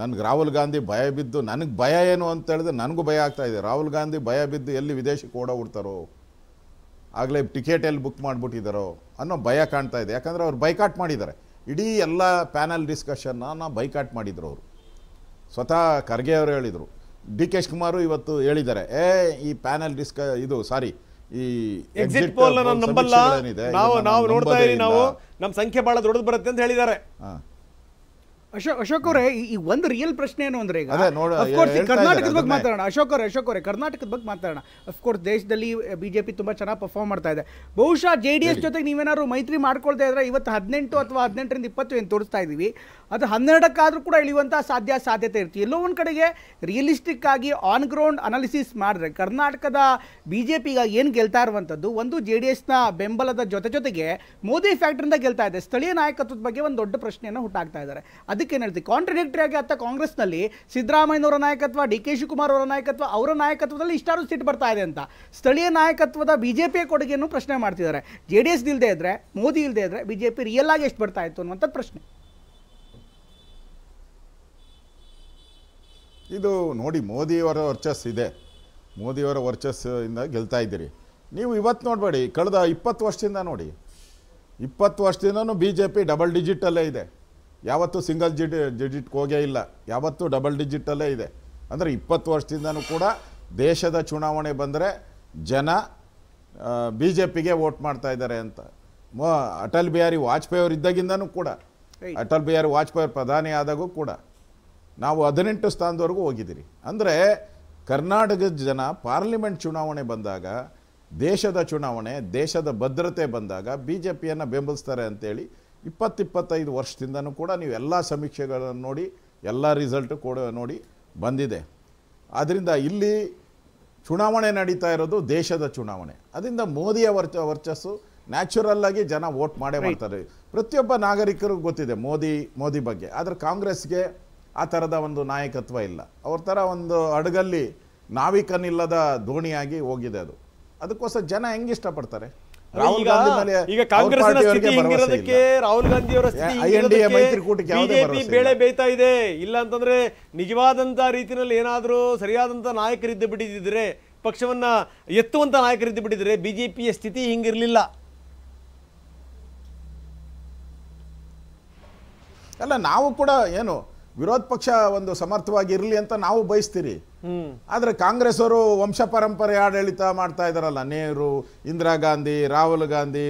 L: ನನಗೆ ರಾಹುಲ್ ಗಾಂಧಿ ಭಯ ಬಿದ್ದು, ನನಗೆ ಭಯ ಏನು ಅಂತ ಹೇಳಿದ್ರೆ ನನಗೂ ಭಯ ಆಗ್ತಾ ಇದೆ. ರಾಹುಲ್ ಗಾಂಧಿ ಭಯ ಬಿದ್ದು ಎಲ್ಲಿ ವಿದೇಶಕ್ಕೆ ಓಡೋಗ್ಬಿಡ್ತಾರೋ, ಆಗಲೇ ಟಿಕೆಟ್ ಎಲ್ಲಿ ಬುಕ್ ಮಾಡಿಬಿಟ್ಟಿದ್ದಾರೋ ಅನ್ನೋ ಭಯ ಕಾಣ್ತಾ ಇದೆ. ಯಾಕಂದರೆ ಅವ್ರು ಬೈಕಾಟ್ ಮಾಡಿದ್ದಾರೆ, ಇಡೀ ಎಲ್ಲ ಪ್ಯಾನಲ್ ಡಿಸ್ಕಷನ್ನ ಬೈಕಾಟ್ ಮಾಡಿದ್ರು ಅವರು. ಸ್ವತಃ ಖರ್ಗೆ ಅವರು ಹೇಳಿದರು, ಡಿ ಕೆ ಶಿವಕುಮಾರ್ ಇವತ್ತು ಹೇಳಿದ್ದಾರೆ, ಈ ಪ್ಯಾನಲ್ ಈ
I: ಎಕ್ಸಿಟ್ ಪೋಲ್ ನಂಬಲ್ಲ, ನಾವು ನೋಡ್ತಾ ಇದೀವಿ, ನಾವು ನಮ್ಮ ಸಂಖ್ಯೆ ಬಹಳ ದೊಡ್ಡದು ಬರುತ್ತೆ ಅಂತ ಹೇಳಿದ್ದಾರೆ.
J: ಅಶೋಕ್ ಅವರೇ, ಈ ಒಂದು ರಿಯಲ್ ಪ್ರಶ್ನೆ ಏನು ಅಂದ್ರೆ, ಈಗ ಕರ್ನಾಟಕದ ಬಗ್ಗೆ ಮಾತಾಡೋಣ. ಅಶೋಕ್ ಅವರೇ ಕರ್ನಾಟಕದ ಬಗ್ಗೆ ಮಾತಾಡೋಣ. ಅಫ್ಕೋರ್ಸ್ ದೇಶದಲ್ಲಿ ಬಿಜೆಪಿ ತುಂಬಾ ಚೆನ್ನಾಗಿ ಪರ್ಫಾರ್ಮ್ ಮಾಡ್ತಾ ಇದೆ. ಬಹುಶಃ JDS ಜೊತೆಗೆ ನೀವೇನಾದ್ರು ಮೈತ್ರಿ ಮಾಡ್ಕೊಳ್ತಾ ಇದ್ರೆ ಇವತ್ತು 18 ಅಥವಾ 18ರಿಂದ 20 ಏನು ತೋರಿಸ್ತಾ ಇದೀವಿ, ಅದು 12ಕ್ಕಾದ್ರೂ ಕೂಡ ಇಳಿಯುವಂತಹ ಸಾಧ್ಯತೆ ಇರ್ತೀವಿ. ಎಲ್ಲೋ ಒಂದು ಕಡೆಗೆ ರಿಯಲಿಸ್ಟಿಕ್ ಆಗಿ ಆನ್ ಗ್ರೌಂಡ್ ಅನಾಲಿಸಿಸ್ ಮಾಡಿದ್ರೆ ಕರ್ನಾಟಕದ ಬಿಜೆಪಿ ಈಗ ಏನು ಗೆಲ್ತಾ ಇರುವಂಥದ್ದು, ಒಂದು JDSನ ಬೆಂಬಲದ ಜೊತೆಗೆ ಮೋದಿ ಫ್ಯಾಕ್ಟರಿಂದ ಗೆಲ್ತಾ ಇದೆ. ಸ್ಥಳೀಯ ನಾಯಕತ್ವದ ಬಗ್ಗೆ ಒಂದು ದೊಡ್ಡ ಪ್ರಶ್ನೆಯನ್ನು ಹುಟ್ಟಾಕ್ತಾ ಇದ್ದಾರೆ. ಅದಕ್ಕೇನು ಹೇಳ್ತೀವಿ, ಕಾಂಟ್ರಡಿಕ್ಟರಿ ಆಗಿ ಅತ್ತ ಕಾಂಗ್ರೆಸ್ನಲ್ಲಿ ಸಿದ್ದರಾಮಯ್ಯನವರ ನಾಯಕತ್ವ, DK ಶಿವಕುಮಾರ್ ಅವರ ನಾಯಕತ್ವ, ಅವರ ನಾಯಕತ್ವದಲ್ಲಿ ಇಷ್ಟಾರು ಸಿಟ್ಟು ಬರ್ತಾ ಇದೆ ಅಂತ ಸ್ಥಳೀಯ ನಾಯಕತ್ವದ ಬಿಜೆಪಿಯ ಕೊಡುಗೆಯನ್ನು ಪ್ರಶ್ನೆ ಮಾಡ್ತಿದ್ದಾರೆ. JDS ಇಲ್ಲದೆ ಇದ್ರೆ, ಮೋದಿ ಇಲ್ಲದೆ ಇದ್ರೆ ಬಿಜೆಪಿ ರಿಯಲ್ ಆಗಿ ಎಷ್ಟು ಬರ್ತಾ ಇತ್ತು ಅನ್ನುವಂಥ ಪ್ರಶ್ನೆ.
L: ಇದು ನೋಡಿ, ಮೋದಿಯವರ ವರ್ಚಸ್ ಇದೆ, ಮೋದಿಯವರ ವರ್ಚಸ್ಸಿಂದ ಗೆಲ್ತಾ ಇದ್ದೀರಿ ನೀವು. ಇವತ್ತು ನೋಡಬೇಡಿ, ಕಳೆದ 20 ವರ್ಷದಿಂದ ನೋಡಿ, 20 ವರ್ಷದಿಂದನೂ BJP ಡಬಲ್ ಡಿಜಿಟಲ್ಲೇ ಇದೆ. ಯಾವತ್ತೂ ಸಿಂಗಲ್ ಡಿಜಿಟ್ಗೆ ಹೋಗೇ ಇಲ್ಲ, ಯಾವತ್ತೂ ಡಬಲ್ ಡಿಜಿಟಲ್ಲೇ ಇದೆ. ಅಂದರೆ 20 ವರ್ಷದಿಂದನೂ ಕೂಡ ದೇಶದ ಚುನಾವಣೆ ಬಂದರೆ ಜನ BJPಗೆ ವೋಟ್ ಮಾಡ್ತಾ ಇದ್ದಾರೆ ಅಂತ. ಅಟಲ್ ಬಿಹಾರಿ ವಾಜಪೇಯಿ ಅವರು ಇದ್ದಾಗಿಂದನೂ ಕೂಡ, ಅಟಲ್ ಬಿಹಾರಿ ವಾಜಪೇಯಿ ಅವರು ಪ್ರಧಾನಿ ಆದಾಗೂ ಕೂಡ ನಾವು 18 ಸ್ಥಾನದವರೆಗೂ ಹೋಗಿದ್ದೀರಿ. ಅಂದರೆ ಕರ್ನಾಟಕದ ಜನ ಪಾರ್ಲಿಮೆಂಟ್ ಚುನಾವಣೆ ಬಂದಾಗ, ದೇಶದ ಚುನಾವಣೆ, ದೇಶದ ಭದ್ರತೆ ಬಂದಾಗ BJPಯನ್ನು ಬೆಂಬಲಿಸ್ತಾರೆ ಅಂತೇಳಿ 20-25 ವರ್ಷದಿಂದನೂ ಕೂಡ ನೀವು ಎಲ್ಲ ಸಮೀಕ್ಷೆಗಳನ್ನು ನೋಡಿ, ಎಲ್ಲ ರಿಸಲ್ಟು ಕೂಡ ನೋಡಿ ಬಂದಿದೆ. ಆದ್ದರಿಂದ ಇಲ್ಲಿ ಚುನಾವಣೆ ನಡೀತಾ ಇರೋದು ದೇಶದ ಚುನಾವಣೆ. ಅದರಿಂದ ಮೋದಿಯ ವರ್ಚಸ್ಸು ನ್ಯಾಚುರಲ್ ಆಗಿ ಜನ ವೋಟ್ ಮಾಡೇ ಮಾಡ್ತಾರೆ. ಪ್ರತಿಯೊಬ್ಬ ನಾಗರಿಕರಿಗೂ ಗೊತ್ತಿದೆ ಮೋದಿ ಬಗ್ಗೆ. ಆದರೆ ಕಾಂಗ್ರೆಸ್ಗೆ ಆ ಥರದ ಒಂದು ನಾಯಕತ್ವ ಇಲ್ಲ. ಅವ್ರ ಥರ ಒಂದು ಹಡಗಲ್ಲಿ ನಾವಿಕನಿಲ್ಲದ ದೋಣಿಯಾಗಿ ಹೋಗಿದೆ ಅದು. ಅದಕ್ಕೋಸ್ಕರ ಜನ ಹೆಂಗೆ ಇಷ್ಟಪಡ್ತಾರೆ? ರಾಹುಲ್ ಗಾಂಧಿ ಮೇಲೆ,
I: ಈಗ ಕಾಂಗ್ರೆಸ್ನ ಸ್ಥಿತಿ ಹಿಂಗಿರೋದಕ್ಕೆ, ರಾಹುಲ್ ಗಾಂಧಿ ಅವರ
L: ಮೈತ್ರಿಕೂಟಕ್ಕೆ
I: ಬಿಜೆಪಿ ಬೇಳೆ ಬೇಯ್ತಾ ಇದೆ. ಇಲ್ಲ ಅಂತಂದ್ರೆ ನಿಜವಾದಂತ ರೀತಿಯಲ್ಲಿ ಏನಾದರೂ ಸರಿಯಾದಂತ ನಾಯಕರಿದ್ದು ಬಿಟ್ಟಿದ್ರೆ, ಪಕ್ಷವನ್ನ ಎತ್ತುವಂತ ನಾಯಕರಿದ್ದು ಬಿಟ್ಟಿದ್ರೆ ಬಿಜೆಪಿಯ ಸ್ಥಿತಿ ಹಿಂಗಿರ್ಲಿಲ್ಲ.
L: ಅಲ್ಲ, ನಾವು ಕೂಡ ಏನು ವಿರೋಧ ಪಕ್ಷ ಒಂದು ಸಮರ್ಥವಾಗಿ ಇರಲಿ ಅಂತ ನಾವು ಬಯಸ್ತೀರಿ. ಆದರೆ ಕಾಂಗ್ರೆಸ್ ಅವರು ವಂಶ ಪರಂಪರೆ ಆಡಳಿತ ಮಾಡ್ತಾ ಇದ್ದಾರಲ್ಲ, ನೆಹರು, ಇಂದಿರಾ ಗಾಂಧಿ, ರಾಹುಲ್ ಗಾಂಧಿ,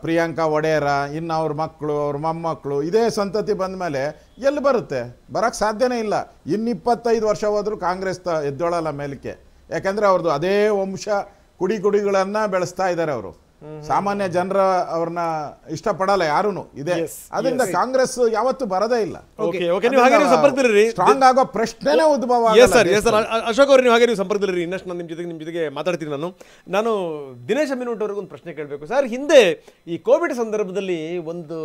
L: ಪ್ರಿಯಾಂಕಾ ವಡೇರ, ಇನ್ನು ಅವ್ರ ಮಕ್ಕಳು, ಅವ್ರ ಮೊಮ್ಮಕ್ಕಳು, ಇದೇ ಸಂತತಿ ಬಂದ ಮೇಲೆ ಎಲ್ಲಿ ಬರುತ್ತೆ? ಬರೋಕ್ಕೆ ಸಾಧ್ಯನೇ ಇಲ್ಲ. ಇನ್ನು 25 ವರ್ಷ ಹೋದರೂ ಕಾಂಗ್ರೆಸ್ ಎದ್ದೊಳಲ್ಲ ಮೇಲಕ್ಕೆ. ಯಾಕಂದರೆ ಅವ್ರದ್ದು ಅದೇ ವಂಶ ಕುಡಿಗಳನ್ನು ಬೆಳೆಸ್ತಾ ಇದ್ದಾರೆ ಅವರು. ಸಾಮಾನ್ಯ ಜನರ ಅವ್ರನ್ನ ಇಷ್ಟಪಡಲ್ಲ ಯಾರೂ ಇದೆ. ಅದರಿಂದ ಕಾಂಗ್ರೆಸ್ ಯಾವತ್ತೂ ಬರದೇ ಇಲ್ಲ. ಸ್ಟ್ರಾಂಗ್ ಆಗೋ ಪ್ರಶ್ನೆನೇ ಉದ್ಭವ.
I: ಅಶೋಕ್ ಅವರು, ನೀವು ಹಾಗೆ ನೀವು ಸಂಪರ್ಕದಲ್ಲಿ ಇನ್ನಷ್ಟು ನಾನು ನಿಮ್ಮ ಜೊತೆಗೆ ಮಾತಾಡ್ತೀನಿ. ನಾನು ದಿನೇಶ್ ಅಮೀನ್ಮಠ್ ಅವ್ರಿಗೆ ಒಂದು ಪ್ರಶ್ನೆ ಕೇಳಬೇಕು ಸರ್. ಹಿಂದೆ ಈ ಕೋವಿಡ್ ಸಂದರ್ಭದಲ್ಲಿ ಒಂದು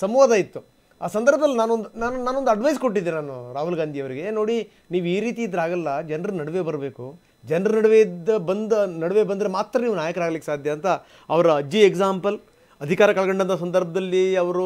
I: ಸಂವಾದ ಇತ್ತು. ಆ ಸಂದರ್ಭದಲ್ಲಿ ನಾನೊಂದು ಅಡ್ವೈಸ್ ಕೊಟ್ಟಿದ್ದೆ ನಾನು ರಾಹುಲ್ ಗಾಂಧಿ ಅವರಿಗೆ. ನೋಡಿ, ನೀವು ಈ ರೀತಿ ಇದ್ರಾಗಲ್ಲ, ಜನರ ನಡುವೆ ಬರಬೇಕು, ಜನರ ನಡುವೆ ಬಂದರೆ ಮಾತ್ರ ನೀವು ನಾಯಕರಾಗಲಿಕ್ಕೆ ಸಾಧ್ಯ ಅಂತ. ಅವರ ಅಜ್ಜಿ ಎಕ್ಸಾಂಪಲ್, ಅಧಿಕಾರ ಕಳ್ಕೊಂಡಂಥ ಸಂದರ್ಭದಲ್ಲಿ ಅವರು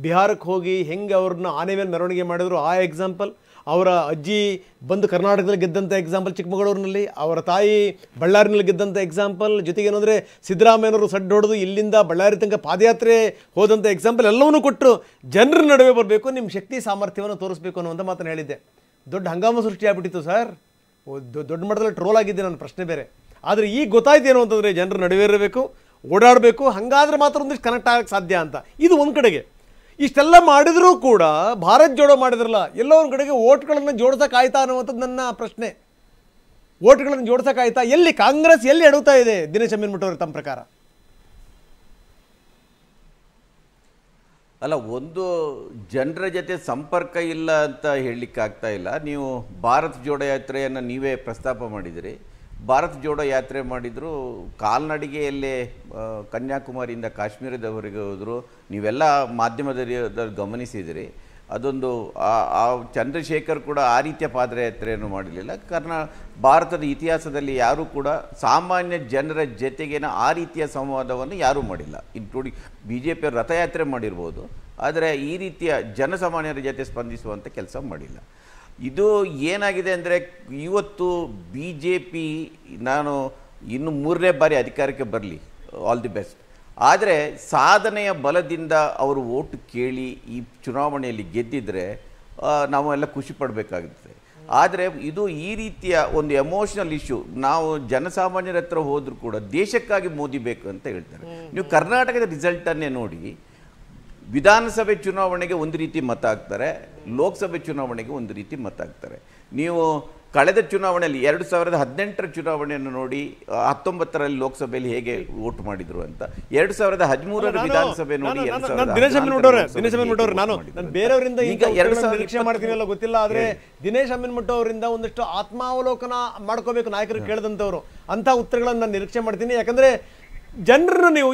I: ಬಿಹಾರಕ್ಕೆ ಹೋಗಿ ಹೆಂಗೆ ಅವ್ರನ್ನ ಆನೆ ಮೇಲೆ ಮೆರವಣಿಗೆ ಮಾಡಿದ್ರು ಆ ಎಕ್ಸಾಂಪಲ್, ಅವರ ಅಜ್ಜಿ ಬಂದು ಕರ್ನಾಟಕದಲ್ಲಿ ಗೆದ್ದಂಥ ಎಕ್ಸಾಂಪಲ್ ಚಿಕ್ಕಮಗಳೂರಿನಲ್ಲಿ, ಅವರ ತಾಯಿ ಬಳ್ಳಾರಿನಲ್ಲಿ ಗೆದ್ದಂಥ ಎಕ್ಸಾಂಪಲ್, ಜೊತೆಗೆ ಏನಂದರೆ ಸಿದ್ದರಾಮಯ್ಯನವರು ಸಡ್ಡು ಹೊಡೆದು ಇಲ್ಲಿಂದ ಬಳ್ಳಾರಿ ತನಕ ಪಾದಯಾತ್ರೆ ಹೋದಂಥ ಎಕ್ಸಾಂಪಲ್ ಎಲ್ಲವನ್ನೂ ಕೊಟ್ಟು ಜನರ ನಡುವೆ ಬರಬೇಕು, ನಿಮ್ಮ ಶಕ್ತಿ ಸಾಮರ್ಥ್ಯವನ್ನು ತೋರಿಸಬೇಕು ಅನ್ನುವಂಥ ಮಾತನ್ನು ಹೇಳಿದ್ದೆ. ದೊಡ್ಡ ಹಂಗಾಮ ಸೃಷ್ಟಿಯಾಗ್ಬಿಟ್ಟಿತ್ತು ಸರ್. ದೊಡ್ಡ ಮಟ್ಟದಲ್ಲಿ ಟ್ರೋಲ್ ಆಗಿದ್ದೆ ನನ್ನ ಪ್ರಶ್ನೆ ಬೇರೆ. ಆದರೆ ಈಗ ಗೊತ್ತಾಯ್ತು ಏನು ಅಂತಂದರೆ ಜನರ ನಡುವೆ ಇರಬೇಕು, ಓಡಾಡಬೇಕು, ಹಾಗಾದರೆ ಮಾತ್ರ ಒಂದಿಷ್ಟು ಕನೆಕ್ಟ್ ಆಗಕ್ಕೆ ಸಾಧ್ಯ ಅಂತ. ಇದು ಒಂದು ಕಡೆಗೆ. ಇಷ್ಟೆಲ್ಲ ಮಾಡಿದರೂ ಕೂಡ ಭಾರತ್ ಜೋಡೋ ಮಾಡಿದ್ರಲ್ಲ, ಎಲ್ಲೋ ಒಂದು ಕಡೆಗೆ ಓಟ್ಗಳನ್ನು ಜೋಡ್ಸೋಕ್ಕಾಯ್ತಾ ಅನ್ನುವಂಥದ್ದು ನನ್ನ ಪ್ರಶ್ನೆ. ಓಟ್ಗಳನ್ನು ಜೋಡ್ಸೋಕ್ಕಾಯ್ತಾ? ಎಲ್ಲಿ ಕಾಂಗ್ರೆಸ್ ಎಲ್ಲಿ ಎಡುತ್ತಾ ಇದೆ ದಿನೇಶ್ ಅಮೀನ್ಮಠ್ ಅವರು ತಮ್ಮ ಪ್ರಕಾರ?
K: ಅಲ್ಲ, ಒಂದು ಜನರ ಜೊತೆ ಸಂಪರ್ಕ ಇಲ್ಲ ಅಂತ ಹೇಳಲಿಕ್ಕೆ ಆಗ್ತಾ ಇಲ್ಲ. ನೀವು ಭಾರತ್ ಜೋಡೋ ಯಾತ್ರೆಯನ್ನು ನೀವೇ ಪ್ರಸ್ತಾಪ ಮಾಡಿದಿರಿ. ಭಾರತ್ ಜೋಡೋ ಯಾತ್ರೆ ಮಾಡಿದರು, ಕಾಲ್ನಡಿಗೆಯಲ್ಲೇ ಕನ್ಯಾಕುಮಾರಿಯಿಂದ ಕಾಶ್ಮೀರದವರೆಗೆ ಹೋದರು. ನೀವೆಲ್ಲ ಮಾಧ್ಯಮದಲ್ಲಿ ಗಮನಿಸಿದಿರಿ. ಅದೊಂದು ಚಂದ್ರಶೇಖರ್ ಕೂಡ ಆ ರೀತಿಯ ಪಾದಯಾತ್ರೆಯನ್ನು ಮಾಡಲಿಲ್ಲ. ಭಾರತದ ಇತಿಹಾಸದಲ್ಲಿ ಯಾರೂ ಕೂಡ ಸಾಮಾನ್ಯ ಜನರ ಜೊತೆಗಿನ ಆ ರೀತಿಯ ಸಂವಾದವನ್ನು ಯಾರೂ ಮಾಡಿಲ್ಲ. ಇನ್ಕ್ಲೂಡಿಂಗ್ BJP ರಥಯಾತ್ರೆ ಮಾಡಿರ್ಬೋದು, ಆದರೆ ಈ ರೀತಿಯ ಜನಸಾಮಾನ್ಯರ ಜೊತೆ ಸ್ಪಂದಿಸುವಂಥ ಕೆಲಸ ಮಾಡಿಲ್ಲ. ಇದು ಏನಾಗಿದೆ ಅಂದರೆ, ಇವತ್ತು BJP ನಾನು ಇನ್ನು 3ನೇ ಬಾರಿ ಅಧಿಕಾರಕ್ಕೆ ಬರಲಿ, ಆಲ್ ದಿ ಬೆಸ್ಟ್. ಆದರೆ ಸಾಧನೆಯ ಬಲದಿಂದ ಅವರು ಓಟು ಕೇಳಿ ಈ ಚುನಾವಣೆಯಲ್ಲಿ ಗೆದ್ದಿದ್ರೆ ನಾವೆಲ್ಲ ಖುಷಿ ಪಡಬೇಕಾಗುತ್ತೆ. ಆದರೆ ಇದು ಈ ರೀತಿಯ ಒಂದು ಎಮೋಷನಲ್ ಇಶ್ಯೂ. ನಾವು ಜನಸಾಮಾನ್ಯರ ಹತ್ರ ಹೋದರೂ ಕೂಡ ದೇಶಕ್ಕಾಗಿ ಮೋದಿ ಬೇಕು ಅಂತ ಹೇಳ್ತಾರೆ. ನೀವು ಕರ್ನಾಟಕದ ರಿಸಲ್ಟನ್ನೇ ನೋಡಿ, ವಿಧಾನಸಭೆ ಚುನಾವಣೆಗೆ ಒಂದು ರೀತಿ ಮತ ಹಾಕ್ತಾರೆ, ಲೋಕಸಭೆ ಚುನಾವಣೆಗೆ ಒಂದು ರೀತಿ ಮತ ಹಾಕ್ತಾರೆ. ನೀವು ಕಳೆದ ಚುನಾವಣೆಯಲ್ಲಿ 2018ರ ಚುನಾವಣೆಯನ್ನು ನೋಡಿ, 19ರಲ್ಲಿ ಲೋಕಸಭೆಯಲ್ಲಿ ಹೇಗೆ ವೋಟ್ ಮಾಡಿದ್ರು ಅಂತ, 2013ರ ವಿಧಾನಸಭೆ ನೋಡಿ,
I: ಬೇರೆಯವರಿಂದ ನಿರೀಕ್ಷೆ ಮಾಡ್ತೀನಲ್ಲ ಗೊತ್ತಿಲ್ಲ, ಆದ್ರೆ ದಿನೇಶ್ ಅಮ್ಮಿನಮಠ ಅವರಿಂದ ಒಂದಷ್ಟು ಆತ್ಮಾವಲೋಕನ ಮಾಡ್ಕೋಬೇಕು ನಾಯಕರು ಕೇಳಿದಂಥವ್ರು. ಅಂತ ಉತ್ತರಗಳನ್ನು ನಾನು ನಿರೀಕ್ಷೆ ಮಾಡ್ತೀನಿ. ಯಾಕಂದ್ರೆ ಜನರನ್ನು ನೀವು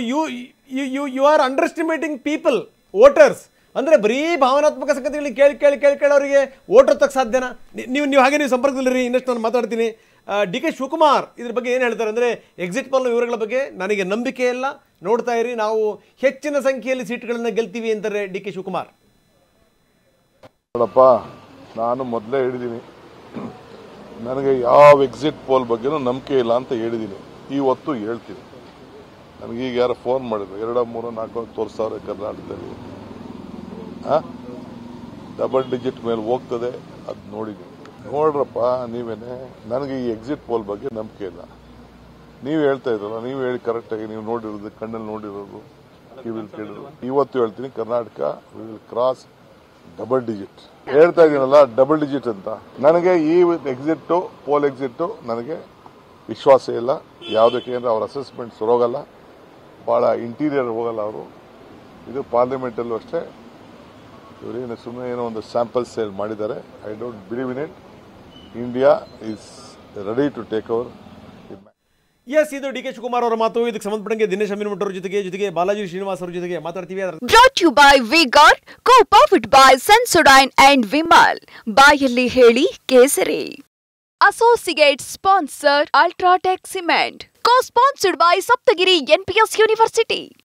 I: you are underestimating people, voters. ಅಂದರೆ ಬರೀ ಭಾವನಾತ್ಮಕ ಸಂಗತಿಗಳಿಗೆ ಕೇಳಿ ಅವರಿಗೆ ವೋಟ್ ಹೊತ್ತಕ್ಕೆ ಸಾಧ್ಯನಾ? ನೀವು ಹಾಗೆ ನೀವು ಸಂಪರ್ಕದಲ್ಲಿರಿ, ಇನ್ನಷ್ಟು ನಾನು ಮಾತಾಡ್ತೀನಿ. DK ಶಿವಕುಮಾರ್ ಇದ್ರ ಬಗ್ಗೆ ಏನು ಹೇಳ್ತಾರೆ ಅಂದರೆ, ಎಕ್ಸಿಟ್ ಪೋಲ್ ವಿವರಗಳ ಬಗ್ಗೆ ನನಗೆ ನಂಬಿಕೆ ಇಲ್ಲ, ನೋಡ್ತಾ ಇರಿ, ನಾವು ಹೆಚ್ಚಿನ ಸಂಖ್ಯೆಯಲ್ಲಿ ಸೀಟ್ಗಳನ್ನು ಗೆಲ್ತೀವಿ ಅಂತಾರೆ DK ಶಿವಕುಮಾರ್.
F: ನೋಡಪ್ಪ, ನಾನು ಮೊದಲೇ ಹೇಳಿದ್ದೀನಿ, ನನಗೆ ಯಾವ ಎಕ್ಸಿಟ್ ಪೋಲ್ ಬಗ್ಗೆನೂ ನಂಬಿಕೆ ಇಲ್ಲ ಅಂತ ಹೇಳಿದ್ದೀನಿ. ಇವತ್ತು ಹೇಳ್ತೀನಿ. ನನಗೀಗ ಯಾರು ಫೋನ್ ಮಾಡಿದ್ರು, 2, 3, 4 ತೋರಿಸ್ತಾವ್ರೆ ಕರ್ನಾಟಕದಲ್ಲಿ, ಡಬಲ್ ಡಿಜಿಟ್ ಮೇಲೆ ಹೋಗ್ತದೆ, ಅದು ನೋಡಿದ್ದೀನಿ. ನೋಡ್ರಪ್ಪ ನೀವೇನೆ, ನನಗೆ ಈ ಎಕ್ಸಿಟ್ ಪೋಲ್ ಬಗ್ಗೆ ನಂಬಿಕೆ ಇಲ್ಲ. ನೀವು ಹೇಳ್ತಾ ಇದ್ರಲ್ಲ, ನೀವು ಹೇಳಿ ಕರೆಕ್ಟಾಗಿ, ನೀವು ನೋಡಿರೋದು, ಕಣ್ಣಲ್ಲಿ ನೋಡಿರೋದು, ಕಿವಿಲ್ ಕೇಳಿರೋದು. ಇವತ್ತು ಹೇಳ್ತೀನಿ, Karnataka will cross double digit. ಹೇಳ್ತಾ ಇದ್ದೀನಲ್ಲ ಡಬಲ್ ಡಿಜಿಟ್ ಅಂತ. ನನಗೆ ಈ ಎಕ್ಸಿಟ್ ಪೋಲ್ ಎಕ್ಸಿಟ್ ನನಗೆ ವಿಶ್ವಾಸ ಇಲ್ಲ. ಯಾವುದಕ್ಕೆ ಅಂದರೆ ಅವ್ರ ಅಸೆಸ್ಮೆಂಟ್ ಸುರೋಗಲ್ಲ, ಭಾಳ ಇಂಟೀರಿಯರ್ ಹೋಗಲ್ಲ ಅವರು. ಇದು ಪಾರ್ಲಿಮೆಂಟಲ್ಲೂ ಅಷ್ಟೇ, ಇವರೇನು ಸುಮ್ಮನೆ ಏನೋ ಒಂದು ಸ್ಯಾಂಪಲ್ ಸೇಲ್ ಮಾಡಿದ್ದಾರೆ. I don't believe in it. India is ready to take over.
I: Yes, ಇದು DK ಶಿವಕುಮಾರ್ ಅವರ ಮಾತು. ಇದಕ್ಕೆ ಸಂಬಂಧಪಟ್ಟಂಗೆ ದಿನೇಶ್ ಅಮ್ಮಿನಮಠ ಅವರ ಜೊತೆಗೆ ಬಾಲಾಜಿ ಶ್ರೀನಿವಾಸ್ ಅವರ ಜೊತೆಗೆ ಮಾತಾಡ್ತೀವಿ.
A: Brought you by V-Guard, co-powered by Sensodyne and Vimal. ಬಾಯಲ್ಲಿ ಹೇಳಿ Kesari. Associate sponsor UltraTech Cement. Co-sponsored by Saptagiri NPS university.